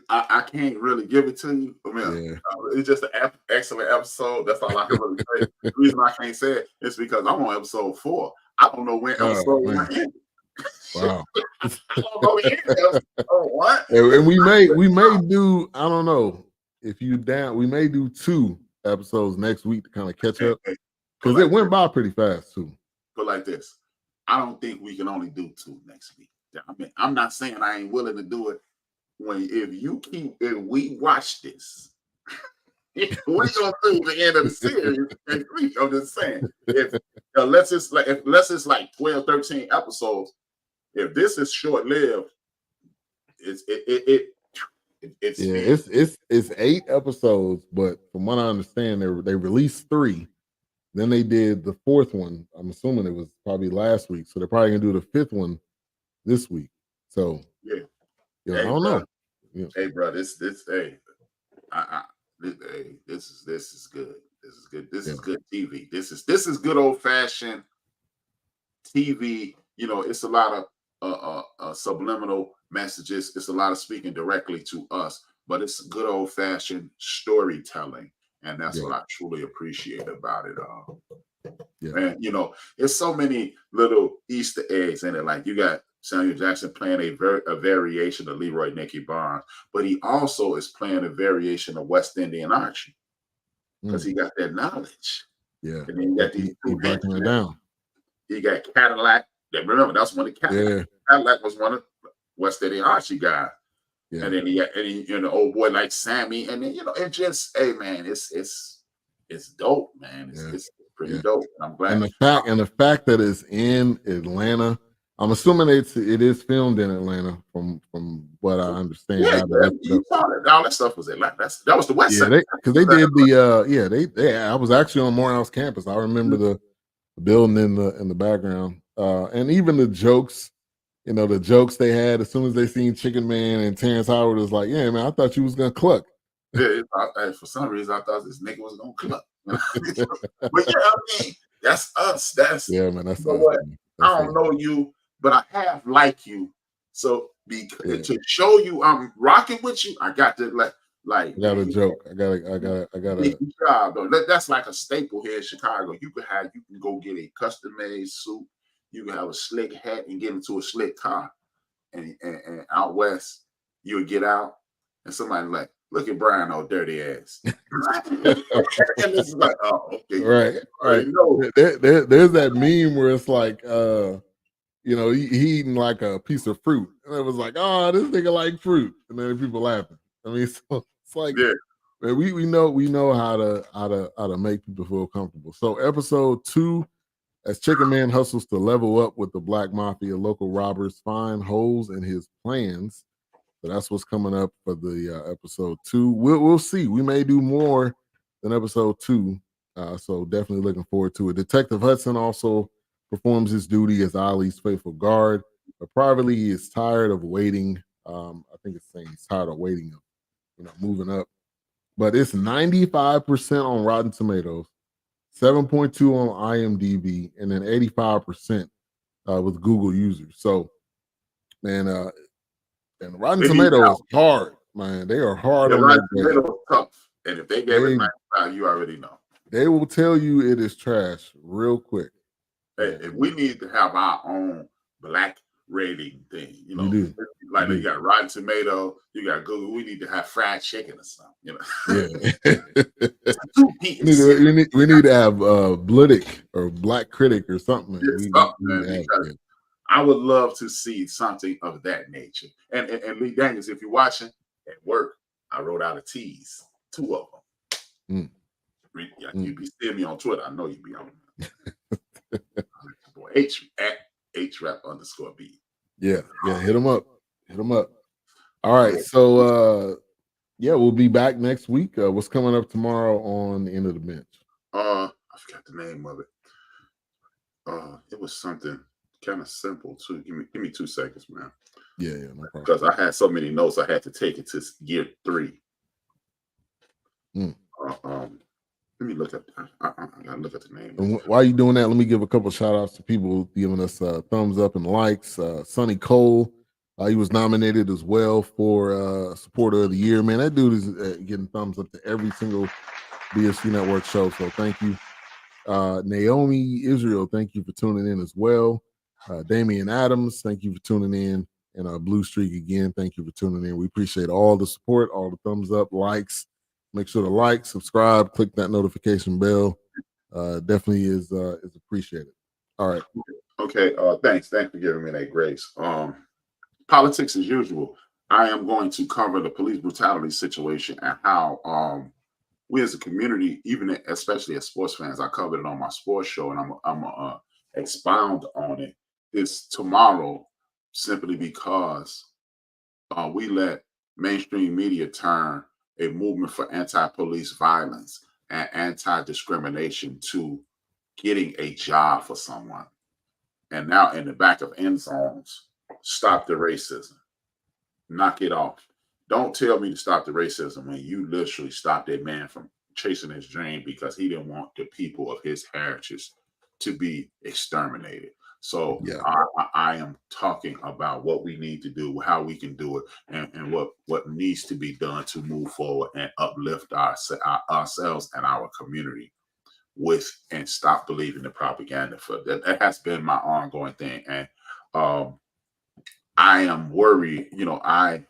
I can't really give it to you. I mean, it's just an excellent episode. That's all I can really say. The reason I can't say it is because I'm on episode 4. I don't know when episode 1 ended. Wow. I don't know when episode 1. And we may do, I don't know if you down, we may do 2 episodes next week to kind of catch up, because it went by pretty fast too. But like this, I don't think we can only do 2 next week. I mean, I'm not saying I ain't willing to do it. If we watch this, we're gonna do the end of the series next week. I'm just saying, unless it's like 12, 13 episodes, if this is short lived, it's 8 episodes, but from what I understand, they released 3. Then they did the 4th one. I'm assuming it was probably last week, so they're probably gonna do the 5th one this week. So yeah, I don't know. Yeah. Hey, bro, this is good. This is good. This is good TV. This is good old fashioned TV. It's a lot of subliminal messages. It's a lot of speaking directly to us, but it's good old fashioned storytelling, and that's what I truly appreciate about it. And it's so many little Easter eggs in it. Like, you got Samuel Jackson playing a variation of Leroy Nicky Barnes, but he also is playing a variation of West Indian Archie, because he got that knowledge. Yeah, and then you got these two breaking it down. You got Cadillac. Remember, that's one of Cadillac. Cadillac was one of West Indian Archie guys. Yeah. And then he old boy like Sammy, and then it just, hey man, it's dope, man. It's pretty dope. I'm glad. And the fact that it's in Atlanta, I'm assuming it is filmed in Atlanta, from what I understand. Yeah, all that stuff was Atlanta. That was the West Side. Because they did the I was actually on Morehouse campus. I remember the building in the background, and even the jokes. The jokes they had as soon as they seen Chicken Man, and Terrence Howard was like, "Yeah, man, I thought you was gonna cluck." Yeah, for some reason I thought this nigga was gonna cluck. But yeah, I mean, that's us. That's man. That's us. What? I don't know you, but I have like you. So to show you I'm rocking with you, I got to like. I got a joke. I got a job though. That's like a staple here in Chicago. You can go get a custom made suit. You can have a slick hat and get into a slick car, and out west you'll get out and somebody like, look at Brian, old dirty ass. And this is like, oh, okay, right. There's that meme where it's like, he eating like a piece of fruit, and it was like, oh, this nigga like fruit, and then people laughing. I mean, so it's like, man, we know how to make people feel comfortable. So episode 2. As Chicken Man hustles to level up with the Black Mafia, local robbers find holes in his plans. So that's what's coming up for the episode 2. We'll see. We may do more than episode 2. So definitely looking forward to it. Detective Hudson also performs his duty as Ali's faithful guard, but privately he is tired of waiting. I think it's saying he's tired of waiting, moving up. But it's 95% on Rotten Tomatoes. 7.2 on IMDb, and then 85% with Google users. So, man, and Rotten Tomatoes is hard, man. They are hard on Rotten Tomatoes tough. And if they gave it 95, you already know. They will tell you it is trash real quick. Hey, if we need to have our own black rating thing, you do. Like you got Rotten Tomato, you got Google. We need to have fried chicken or something, Yeah. we need to have Blittick or Black Critic or something. I would love to see something of that nature. And Lee Daniels, if you're watching at work, I wrote out a tease, 2 of them. You be seeing me on Twitter. I know you be on. Boy, HRap _B. Yeah. Hit him up. All right. So yeah, we'll be back next week. What's coming up tomorrow on the End of the Bench? I forgot the name of it. It was something kind of simple too. Give me 2 seconds, man. Yeah, no problem. Because I had so many notes, I had to take it to year 3. Let me look at. I gotta look at the name. And while you're doing that, let me give a couple shout outs to people giving us thumbs up and likes. Sonny Cole, he was nominated as well for Supporter of the Year. Man, that dude is getting thumbs up to every single BSC Network show. So thank you. Naomi Israel, thank you for tuning in as well. Damian Adams, thank you for tuning in. And Blue Streak again, thank you for tuning in. We appreciate all the support, all the thumbs up, likes. Make sure to like, subscribe, click that notification bell. Definitely is appreciated. All right. Okay. Thanks for giving me that grace. Politics as usual. I am going to cover the police brutality situation and how we as a community, especially as sports fans, I covered it on my sports show, and I'm gonna expound on it this tomorrow, simply because we let mainstream media turn a movement for anti-police violence and anti-discrimination to getting a job for someone. And now in the back of end zones, stop the racism. Knock it off. Don't tell me to stop the racism when you literally stopped that man from chasing his dream because he didn't want the people of his heritage to be exterminated. So yeah. I am talking about what we need to do, how we can do it, and what needs to be done to move forward and uplift ourselves and our community and stop believing the propaganda. For that has been my ongoing thing. And I am worried,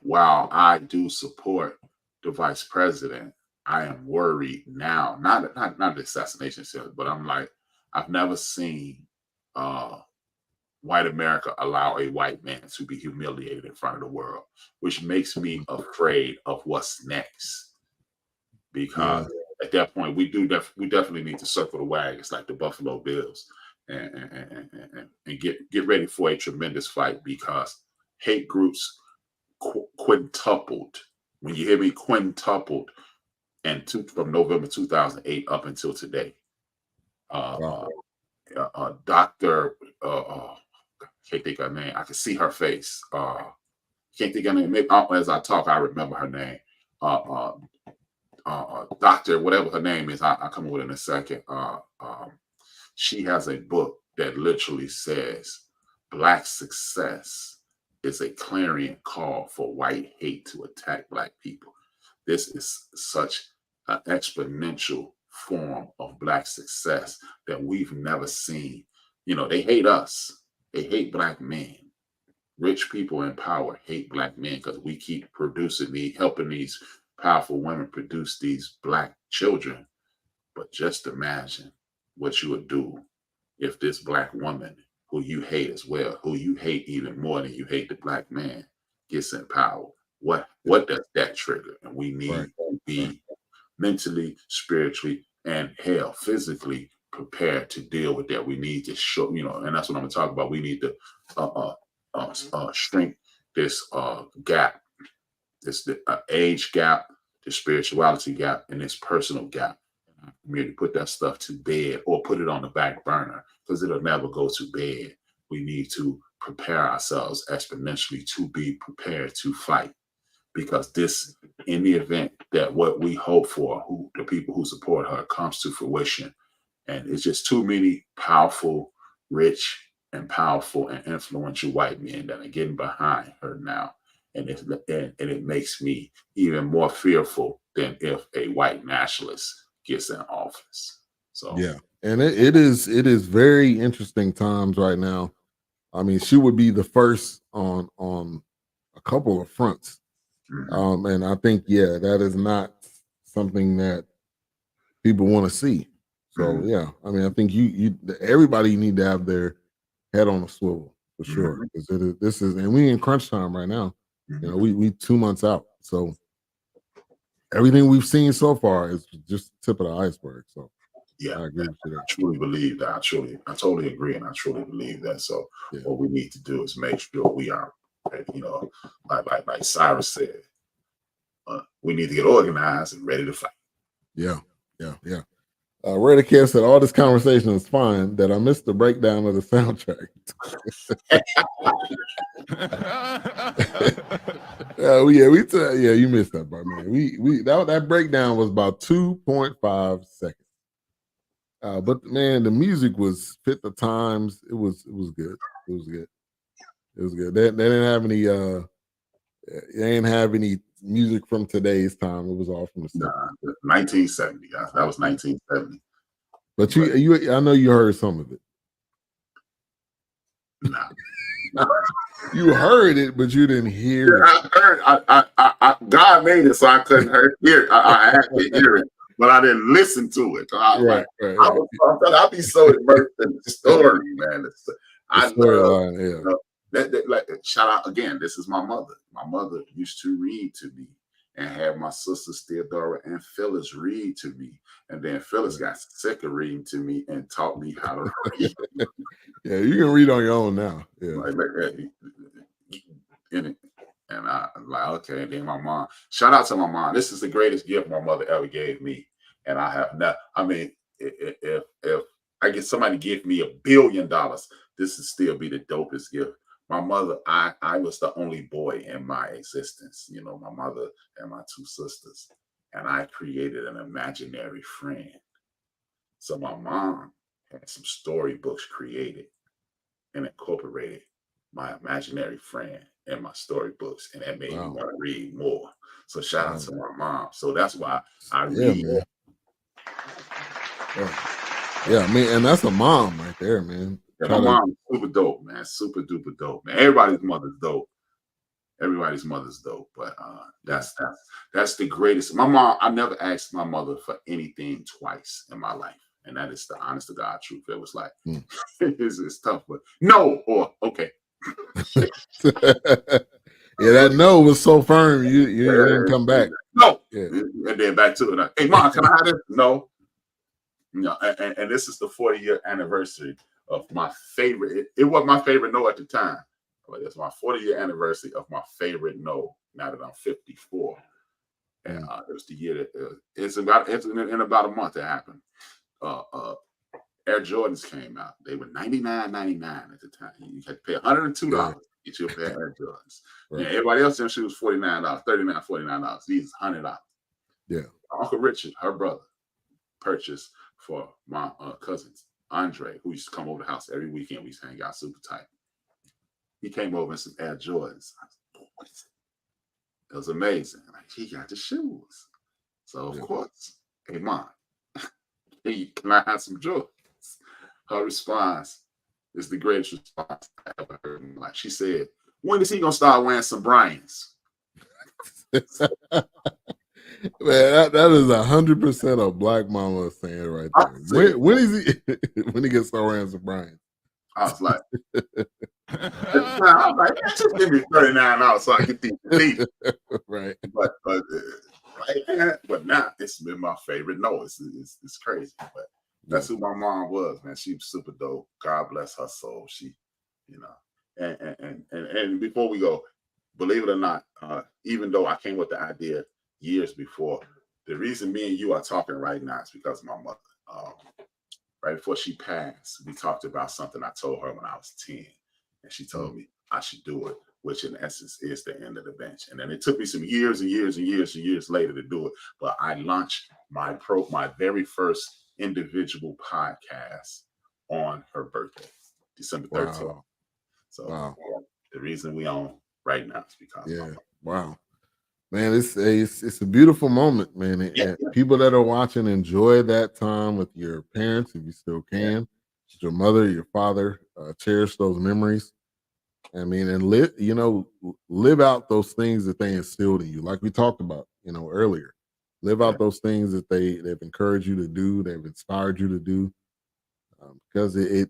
while I do support the vice president, I am worried now, not the assassination stuff, but I'm like, I've never seen white America allow a white man to be humiliated in front of the world, which makes me afraid of what's next. Because at that point, we definitely need to circle the wagons like the Buffalo Bills and get ready for a tremendous fight, because hate groups quintupled. When you hear me, quintupled, and from November 2008 up until today. Dr. Can't think of her name. I can see her face. Can't think of her name. Maybe as I talk, I remember her name. Doctor, whatever her name is, I come up with it in a second. She has a book that literally says Black success is a clarion call for white hate to attack Black people. This is such an exponential form of Black success that we've never seen. They hate us. They hate Black men. Rich people in power hate Black men because we keep helping these powerful women produce these Black children. But just imagine what you would do if this Black woman, who you hate as well, who you hate even more than you hate the Black man, gets in power. What does that trigger? And we need to be mentally, spiritually, and physically prepared to deal with that. We need to show, and that's what I'm going to talk about. We need to shrink this gap, this age gap, the spirituality gap, and this personal gap. Maybe put that stuff to bed or put it on the back burner, because it'll never go to bed. We need to prepare ourselves exponentially to be prepared to fight, because this, in the event that what we hope for, the people who support her, comes to fruition, and it's just too many powerful, rich, and powerful and influential white men that are getting behind her now. And it makes me even more fearful than if a white nationalist gets in office. So yeah, and it is very interesting times right now. I mean, she would be the first on a couple of fronts. Mm-hmm. And I think, that is not something that people want to see. So yeah, I mean, I think everybody need to have their head on a swivel for sure, because this is, and we in crunch time right now. We 2 months out, so everything we've seen so far is just the tip of the iceberg. So yeah, I agree with you. I truly believe that. I totally agree, and I truly believe that. So what we need to do is make sure we are You know, like Cyrus said, we need to get organized and ready to fight. Yeah. Redican said all this conversation is fine. That I missed the breakdown of the soundtrack. You missed that part, man. That breakdown was about 2.5 seconds. But man, the music was fit the times. It was good. It was good. They didn't have any. They didn't have any music from today's time. It was all from the 1970. That was 1970. But I know you heard some of it. Nah. You heard it, but you didn't hear it. I heard. God made it, so I couldn't hear it. I had to hear it, but I didn't listen to it. Right. I'll be so immersed in the story, man. Shout out again. This is my mother. My mother used to read to me and have my sisters Theodora and Phyllis read to me, and then Phyllis got sick of reading to me and taught me how to read. Yeah, you can read on your own now. Yeah, and I'm like, okay. And then my mom. Shout out to my mom. This is the greatest gift my mother ever gave me, and I have not. I mean, if I get somebody to give me $1 billion, this would still be the dopest gift. My mother, I was the only boy in my existence, you know, my mother and my 2 sisters. And I created an imaginary friend. So my mom had some storybooks created and incorporated my imaginary friend in my storybooks. And that made me want to read more. So shout out to my mom. So that's why I read. Man. Yeah, I mean, and that's a mom right there, man. Yeah, my mom is super dope, man. Super duper dope, man. Everybody's mother's dope. But that's the greatest. My mom, I never asked my mother for anything twice in my life. And that is the honest to God truth. It was like, it's tough, but no, or okay. Yeah, that no was so firm. You didn't come back. No. Yeah. And then back to it. Hey, Mom, can I have this? No. No. And this is the 40-year anniversary of my favorite. It was my favorite no at the time, but it's my 40-year anniversary of my favorite no. Now that I'm 54, and it was the year that it's in about a month it happened. Air Jordans came out. They were $99.99 at the time. You had to pay $102 to get you a pair of Air Jordans. Right. And everybody else in shoes was $49, $39, $49. These is $100. Yeah. Uncle Richard, her brother, purchased for my cousins. Andre, who used to come over the house every weekend, we used to hang out super tight. He came over in some Air Jordans. It was amazing. Like, he got the shoes. So, of course, hey, Mom, can I have some Jordans? Her response is the greatest response I ever heard in my life. She said, when is he going to start wearing some Bryans? Man, that is 100% a black mama saying right there. When is he? When he gets start wearing some Bryans? I was like, just give me $39 so I can get these. Right. But now it's been my favorite. No, it's crazy. But that's who my mom was, man. She was super dope. God bless her soul. She, you know, and before we go, believe it or not, even though I came with the idea years before, the reason me and you are talking right now is because of my mother. Right before she passed, we talked about something I told her when I was 10, and she told me I should do it, which in essence is the end of the bench. And then it took me some years and years and years and years later to do it, but I launched my very first individual podcast on her birthday, December 13th. Wow. So the reason we on right now is because of my mother. Wow. Man, it's a beautiful moment, man. And people that are watching, enjoy that time with your parents if you still can, with your mother, your father. Cherish those memories. I mean, and live out those things that they instilled in you, like we talked about, earlier. Live out those things that they've encouraged you to do, they've inspired you to do, because it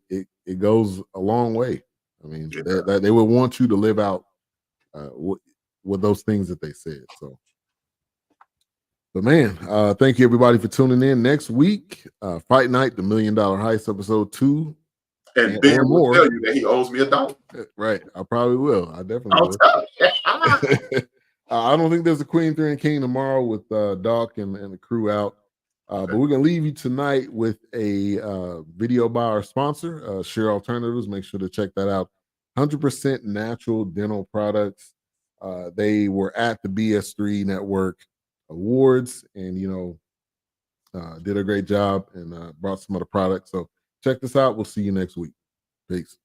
goes a long way. I mean, they would want you to live out with those things that they said. So, but man, thank you everybody for tuning in. Next week, Fight Night, the $1 Million Heist, episode 2. And Ben or will more. tell you that he owes me $1. Right. I probably will. I definitely I'll will. tell you. I don't think there's a Queen 3 and King tomorrow with Dawk and the crew out. But we're going to leave you tonight with a video by our sponsor, Share Alternatives. Make sure to check that out. 100% natural dental products. They were at the BS3 Network Awards and, did a great job and brought some of the products. So check this out. We'll see you next week. Peace.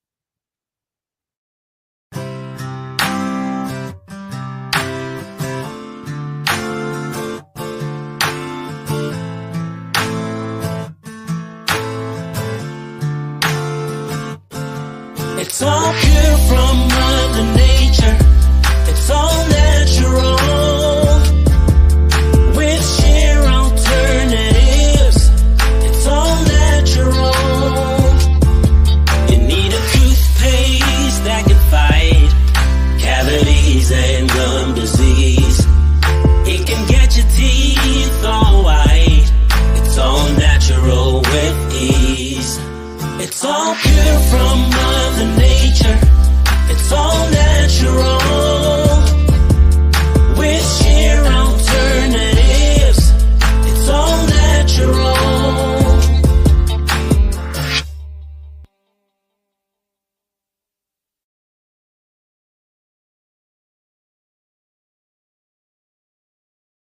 It's all pure from Mother Nature. It's all natural.